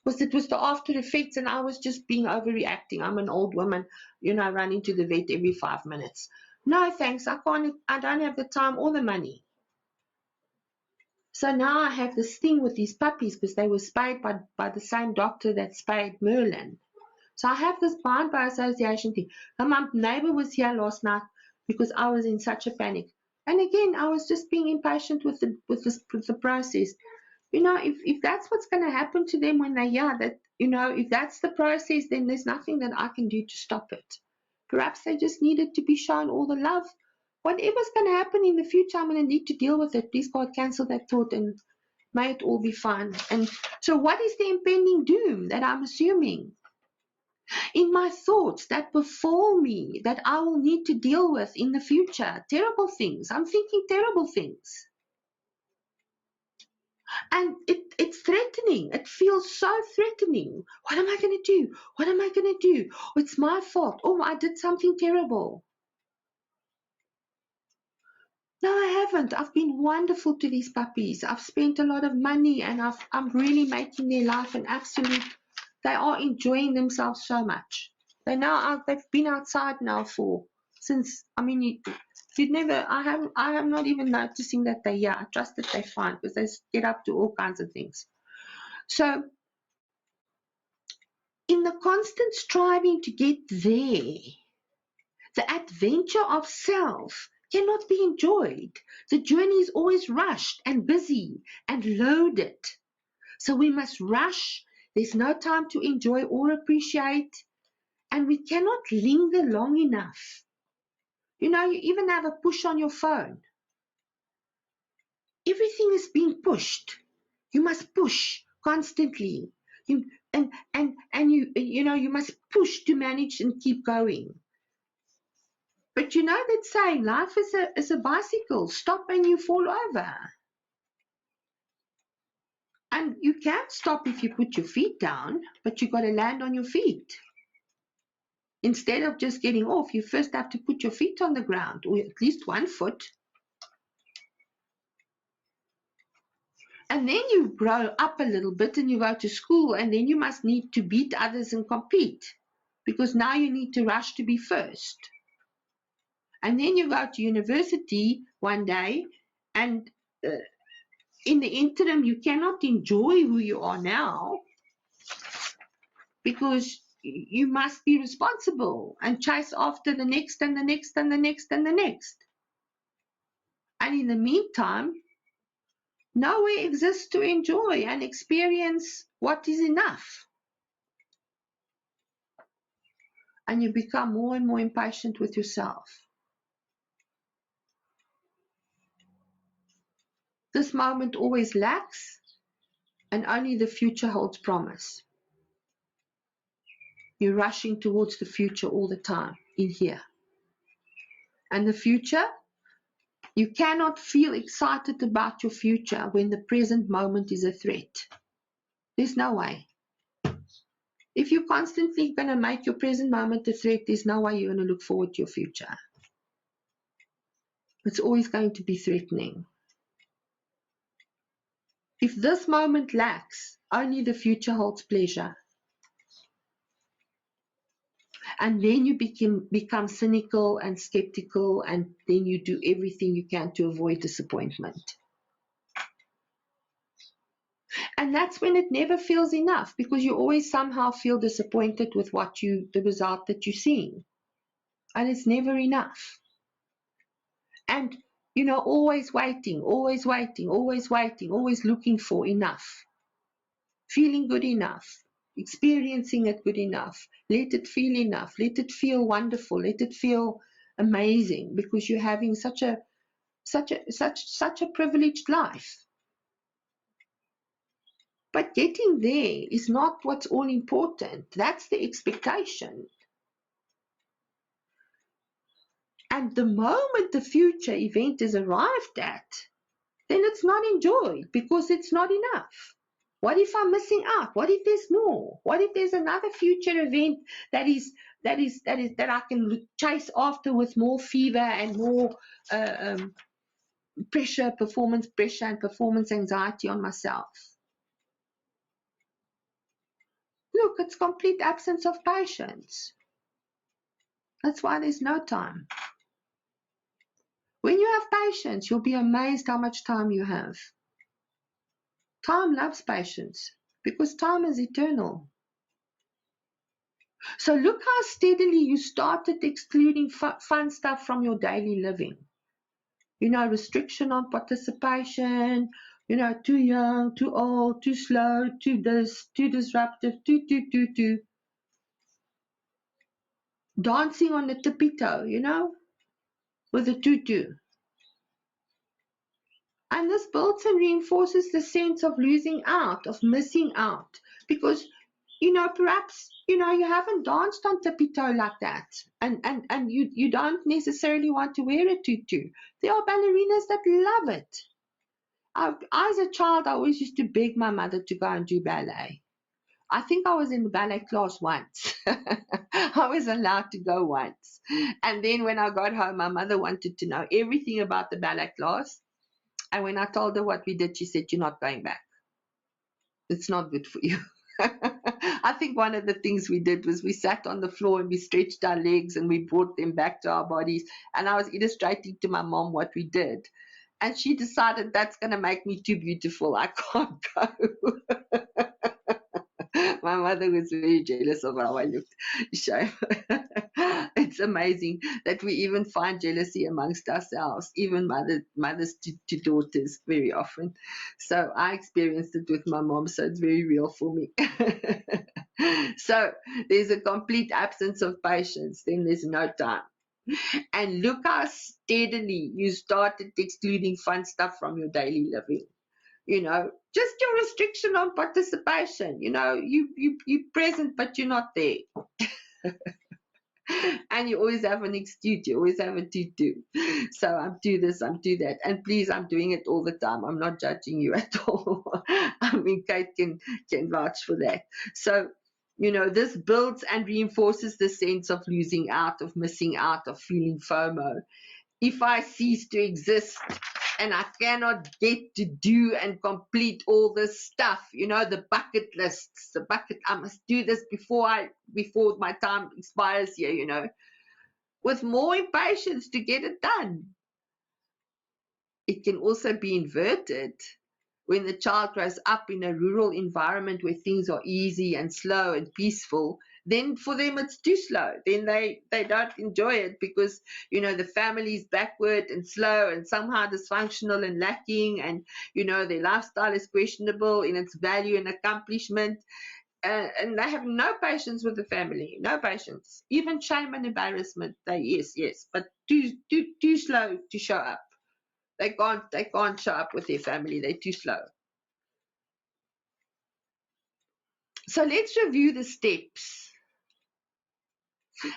Speaker 1: Because it was the after effects and I was just being overreacting. I'm an old woman, running to the vet every 5 minutes. No, thanks. I don't have the time or the money. So now I have this thing with these puppies because they were spayed by the same doctor that spayed Merlin. So I have this bond by association thing. And my neighbor was here last night because I was in such a panic. And again, I was just being impatient with the process. If that's what's going to happen to them when they're here, that, if that's the process, then there's nothing that I can do to stop it. Perhaps they just needed to be shown all the love. Whatever's going to happen in the future, I'm going to need to deal with it. Please, God, cancel that thought and may it all be fine. And so what is the impending doom that I'm assuming? In my thoughts that befall me, that I will need to deal with in the future, terrible things. I'm thinking terrible things. And it's threatening. It feels so threatening. What am I going to do? What am I going to do? Oh, it's my fault. Oh, I did something terrible. No, I haven't. I've been wonderful to these puppies. I've spent a lot of money and I'm really making their life an absolute. They are enjoying themselves so much. They've been outside now I am not even noticing that they're here. I trust that they're fine because they get up to all kinds of things. So in the constant striving to get there, the adventure of self cannot be enjoyed. The journey is always rushed and busy and loaded. So we must rush. There's no time to enjoy or appreciate. And we cannot linger long enough. You even have a push on your phone. Everything is being pushed. You must push constantly. You must push to manage and keep going. But that saying, life is a bicycle. Stop and you fall over. And you can't stop if you put your feet down, but you got to land on your feet. Instead of just getting off, you first have to put your feet on the ground, or at least one foot. And then you grow up a little bit and you go to school, and then you must need to beat others and compete, because now you need to rush to be first. And then you go to university one day, and in the interim, you cannot enjoy who you are now because you must be responsible and chase after the next and the next and the next and the next. And in the meantime, nowhere exists to enjoy and experience what is enough. And you become more and more impatient with yourself. This moment always lacks, and only the future holds promise. You're rushing towards the future all the time in here. And the future, you cannot feel excited about your future when the present moment is a threat. There's no way. If you're constantly going to make your present moment a threat, there's no way you're going to look forward to your future. It's always going to be threatening. If this moment lacks, only the future holds pleasure. And then you become cynical and skeptical, and then you do everything you can to avoid disappointment. And that's when it never feels enough, because you always somehow feel disappointed with the result that you're seeing. And it's never enough. And, always waiting, always waiting, always waiting, always looking for enough. Feeling good enough. Experiencing it good enough. Let it feel enough. Let it feel wonderful. Let it feel amazing, because you're having such a privileged life. But getting there is not what's all important. That's the expectation. And the moment the future event is arrived at, then it's not enjoyed because it's not enough. What if I'm missing out? What if there's more? What if there's another future event that I can chase after with more fever and more pressure, performance pressure, and performance anxiety on myself? Look, it's complete absence of patience. That's why there's no time. When you have patience, you'll be amazed how much time you have. Time loves patience because time is eternal. So look how steadily you started excluding fun stuff from your daily living. Restriction on participation, too young, too old, too slow, too this, too disruptive, too. Dancing on the tippy toe, with a tutu. And this builds and reinforces the sense of losing out, of missing out. Because, perhaps, you haven't danced on tippy toe like that. And you don't necessarily want to wear a tutu. There are ballerinas that love it. As a child, I always used to beg my mother to go and do ballet. I think I was in the ballet class once. I was allowed to go once. And then when I got home, my mother wanted to know everything about the ballet class. And when I told her what we did, she said, "You're not going back. It's not good for you." I think one of the things we did was we sat on the floor and we stretched our legs and we brought them back to our bodies. And I was illustrating to my mom what we did. And she decided that's going to make me too beautiful. I can't go. My mother was very jealous of how I looked. Shame. It's amazing that we even find jealousy amongst ourselves, even mothers to daughters very often. So I experienced it with my mom, so it's very real for me. So there's a complete absence of patience, then there's no time. And look how steadily you started excluding fun stuff from your daily living. Just your restriction on participation. You present, but you're not there. And you always have an excuse. You always have a tutu. So I'm do this, I'm do that. And please, I'm doing it all the time. I'm not judging you at all. I mean, Kate can vouch for that. So, this builds and reinforces the sense of losing out, of missing out, of feeling FOMO. If I cease to exist and I cannot get to do and complete all this stuff, the bucket lists, I must do this before my time expires here, with more impatience to get it done. It can also be inverted when the child grows up in a rural environment where things are easy and slow and peaceful. Then for them it's too slow. Then they don't enjoy it because the family's backward and slow and somehow dysfunctional and lacking, and their lifestyle is questionable in its value and accomplishment, and they have no patience with the family, no patience, even shame and embarrassment. Yes, but too slow to show up. They can't show up with their family. They're too slow. So let's review the steps,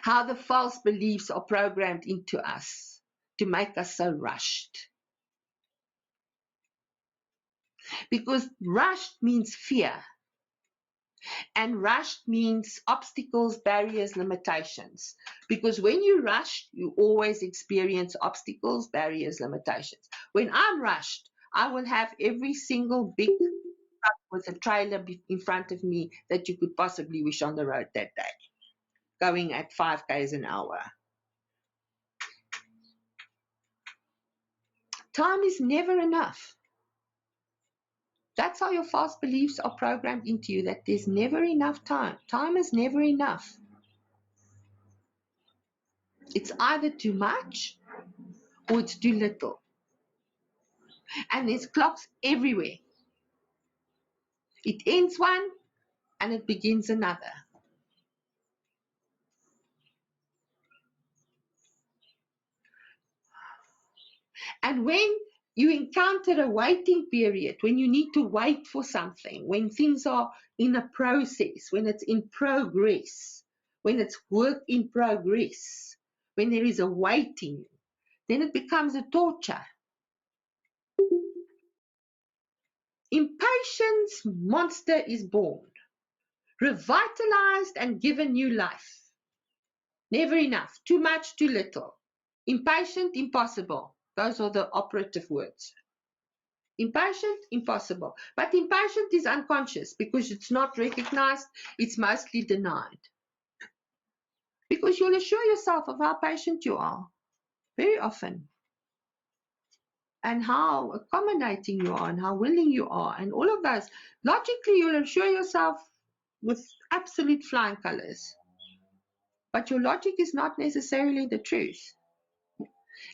Speaker 1: how the false beliefs are programmed into us to make us so rushed. Because rushed means fear, and rushed means obstacles, barriers, limitations. Because when you rush, you always experience obstacles, barriers, limitations. When I'm rushed, I will have every single big truck with a trailer in front of me that you could possibly wish on the road that day, going at 5 k's an hour. Time is never enough. That's how your false beliefs are programmed into you, that there's never enough time. Time is never enough. It's either too much or it's too little. And there's clocks everywhere. It ends one and it begins another. And when you encounter a waiting period, when you need to wait for something, when things are in a process, when it's in progress, when it's work in progress, when there is a waiting, then it becomes a torture. Impatience monster is born, revitalized and given new life. Never enough, too much, too little. Impatient, impossible. Those are the operative words. Impatient, impossible. But impatient is unconscious because it's not recognized, it's mostly denied. Because you'll assure yourself of how patient you are, very often. And how accommodating you are and how willing you are and all of those. Logically, you'll assure yourself with absolute flying colors. But your logic is not necessarily the truth.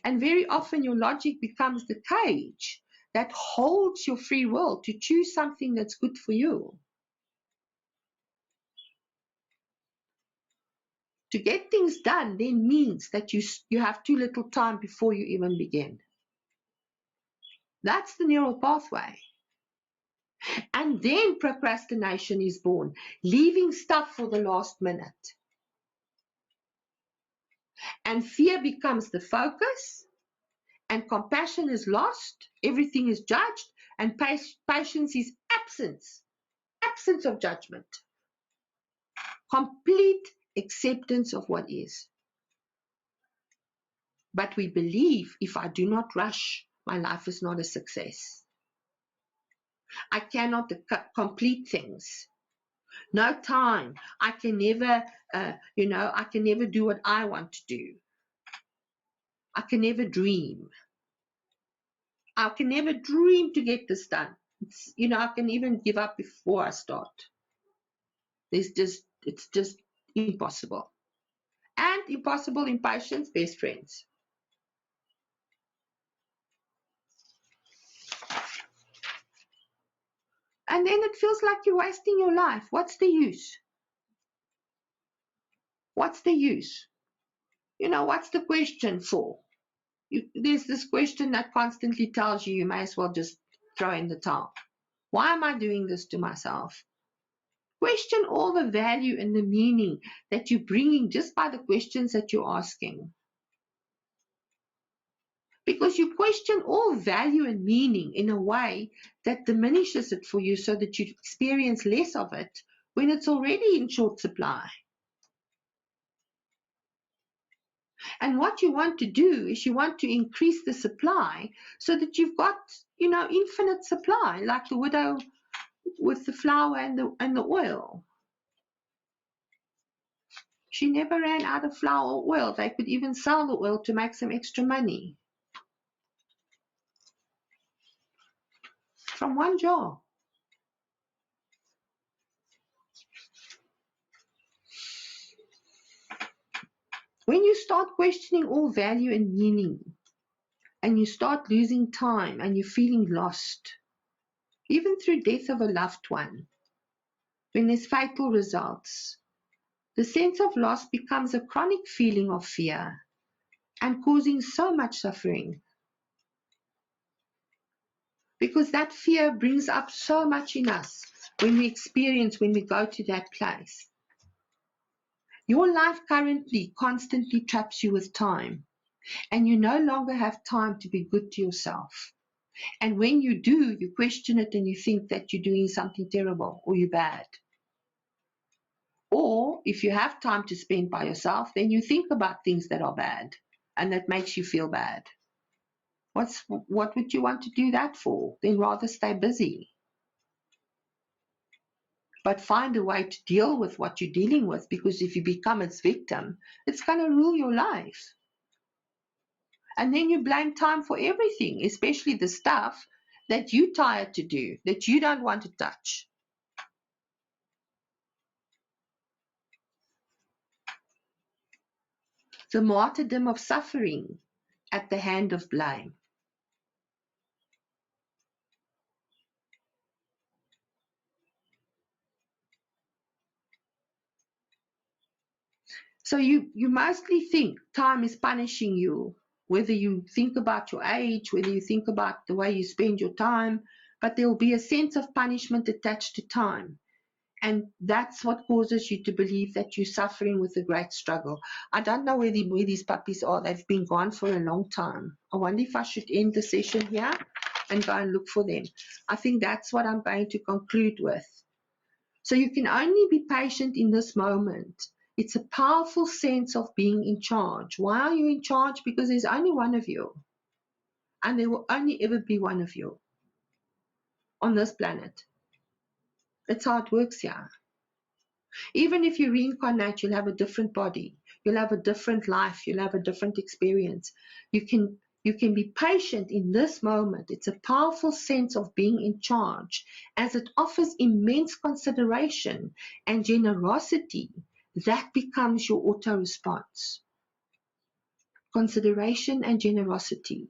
Speaker 1: And very often your logic becomes the cage that holds your free will to choose something that's good for you. To get things done then means that you have too little time before you even begin. That's the neural pathway. And then procrastination is born, leaving stuff for the last minute. And fear becomes the focus, and compassion is lost, everything is judged, and patience is absence of judgment. Complete acceptance of what is. But we believe if I do not rush, my life is not a success. I cannot complete things. No time. I can never, I can never do what I want to do. I can never dream. I can never dream to get this done. I can even give up before I start. It's just impossible. And impossible impatience, best friends. And then it feels like you're wasting your life. What's the use? What's the use? What's the question for? There's this question that constantly tells you may as well just throw in the towel. Why am I doing this to myself? Question all the value and the meaning that you're bringing just by the questions that you're asking. Because you question all value and meaning in a way that diminishes it for you so that you experience less of it when it's already in short supply. And what you want to do is you want to increase the supply so that you've got, infinite supply, like the widow with the flour and the oil. She never ran out of flour or oil. They could even sell the oil to make some extra money from one jar. When you start questioning all value and meaning, and you start losing time and you're feeling lost, even through death of a loved one, when there's fatal results, the sense of loss becomes a chronic feeling of fear and causing so much suffering. Because that fear brings up so much in us when we go to that place. Your life currently constantly traps you with time, and you no longer have time to be good to yourself. And when you do, you question it and you think that you're doing something terrible or you're bad. Or if you have time to spend by yourself, then you think about things that are bad and that makes you feel bad. What would you want to do that for? Then rather stay busy. But find a way to deal with what you're dealing with, because if you become its victim, it's going to rule your life. And then you blame time for everything, especially the stuff that you're tired to do, that you don't want to touch. The martyrdom of suffering at the hand of blame. So you mostly think time is punishing you, whether you think about your age, whether you think about the way you spend your time, but there will be a sense of punishment attached to time. And that's what causes you to believe that you're suffering with a great struggle. I don't know where these puppies are. They've been gone for a long time. I wonder if I should end the session here. and go and look for them. I think that's what I'm going to conclude with. So you can only be patient in this moment. It's a powerful sense of being in charge. Why are you in charge? Because there's only one of you. And there will only ever be one of you on this planet. That's how it works here. Even if you reincarnate, you'll have a different body. You'll have a different life. You'll have a different experience. You can be patient in this moment. It's a powerful sense of being in charge, as it offers immense consideration and generosity. That becomes your auto response. Consideration and generosity.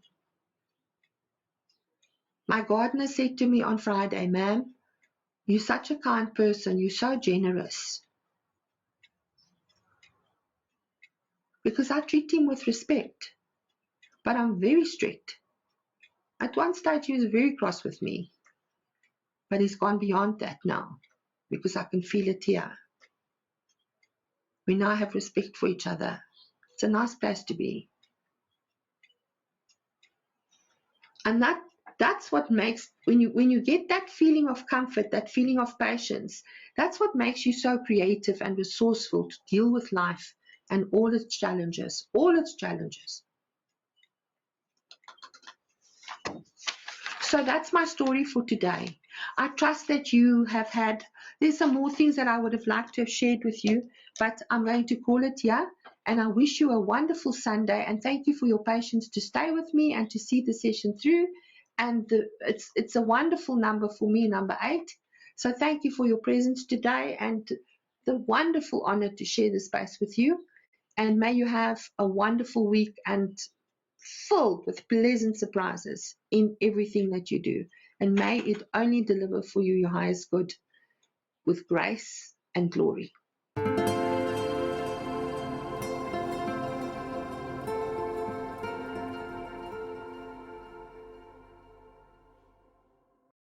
Speaker 1: My gardener said to me on Friday, "Ma'am, you're such a kind person. You're so generous." Because I treat him with respect, but I'm very strict. At one stage, he was very cross with me, but he's gone beyond that now, because I can feel it here. We now have respect for each other. It's a nice place to be. And that's what makes, when you get that feeling of comfort, that feeling of patience, that's what makes you so creative and resourceful to deal with life and all its challenges, all its challenges. So that's my story for today. I trust that you have had, there's some more things that I would have liked to have shared with you, but I'm going to call it here. And I wish you a wonderful Sunday, and thank you for your patience to stay with me and to see the session through. And it's a wonderful number for me, number 8. So thank you for your presence today and the wonderful honor to share the space with you. And may you have a wonderful week and filled with pleasant surprises in everything that you do. And may it only deliver for you your highest good with grace and glory.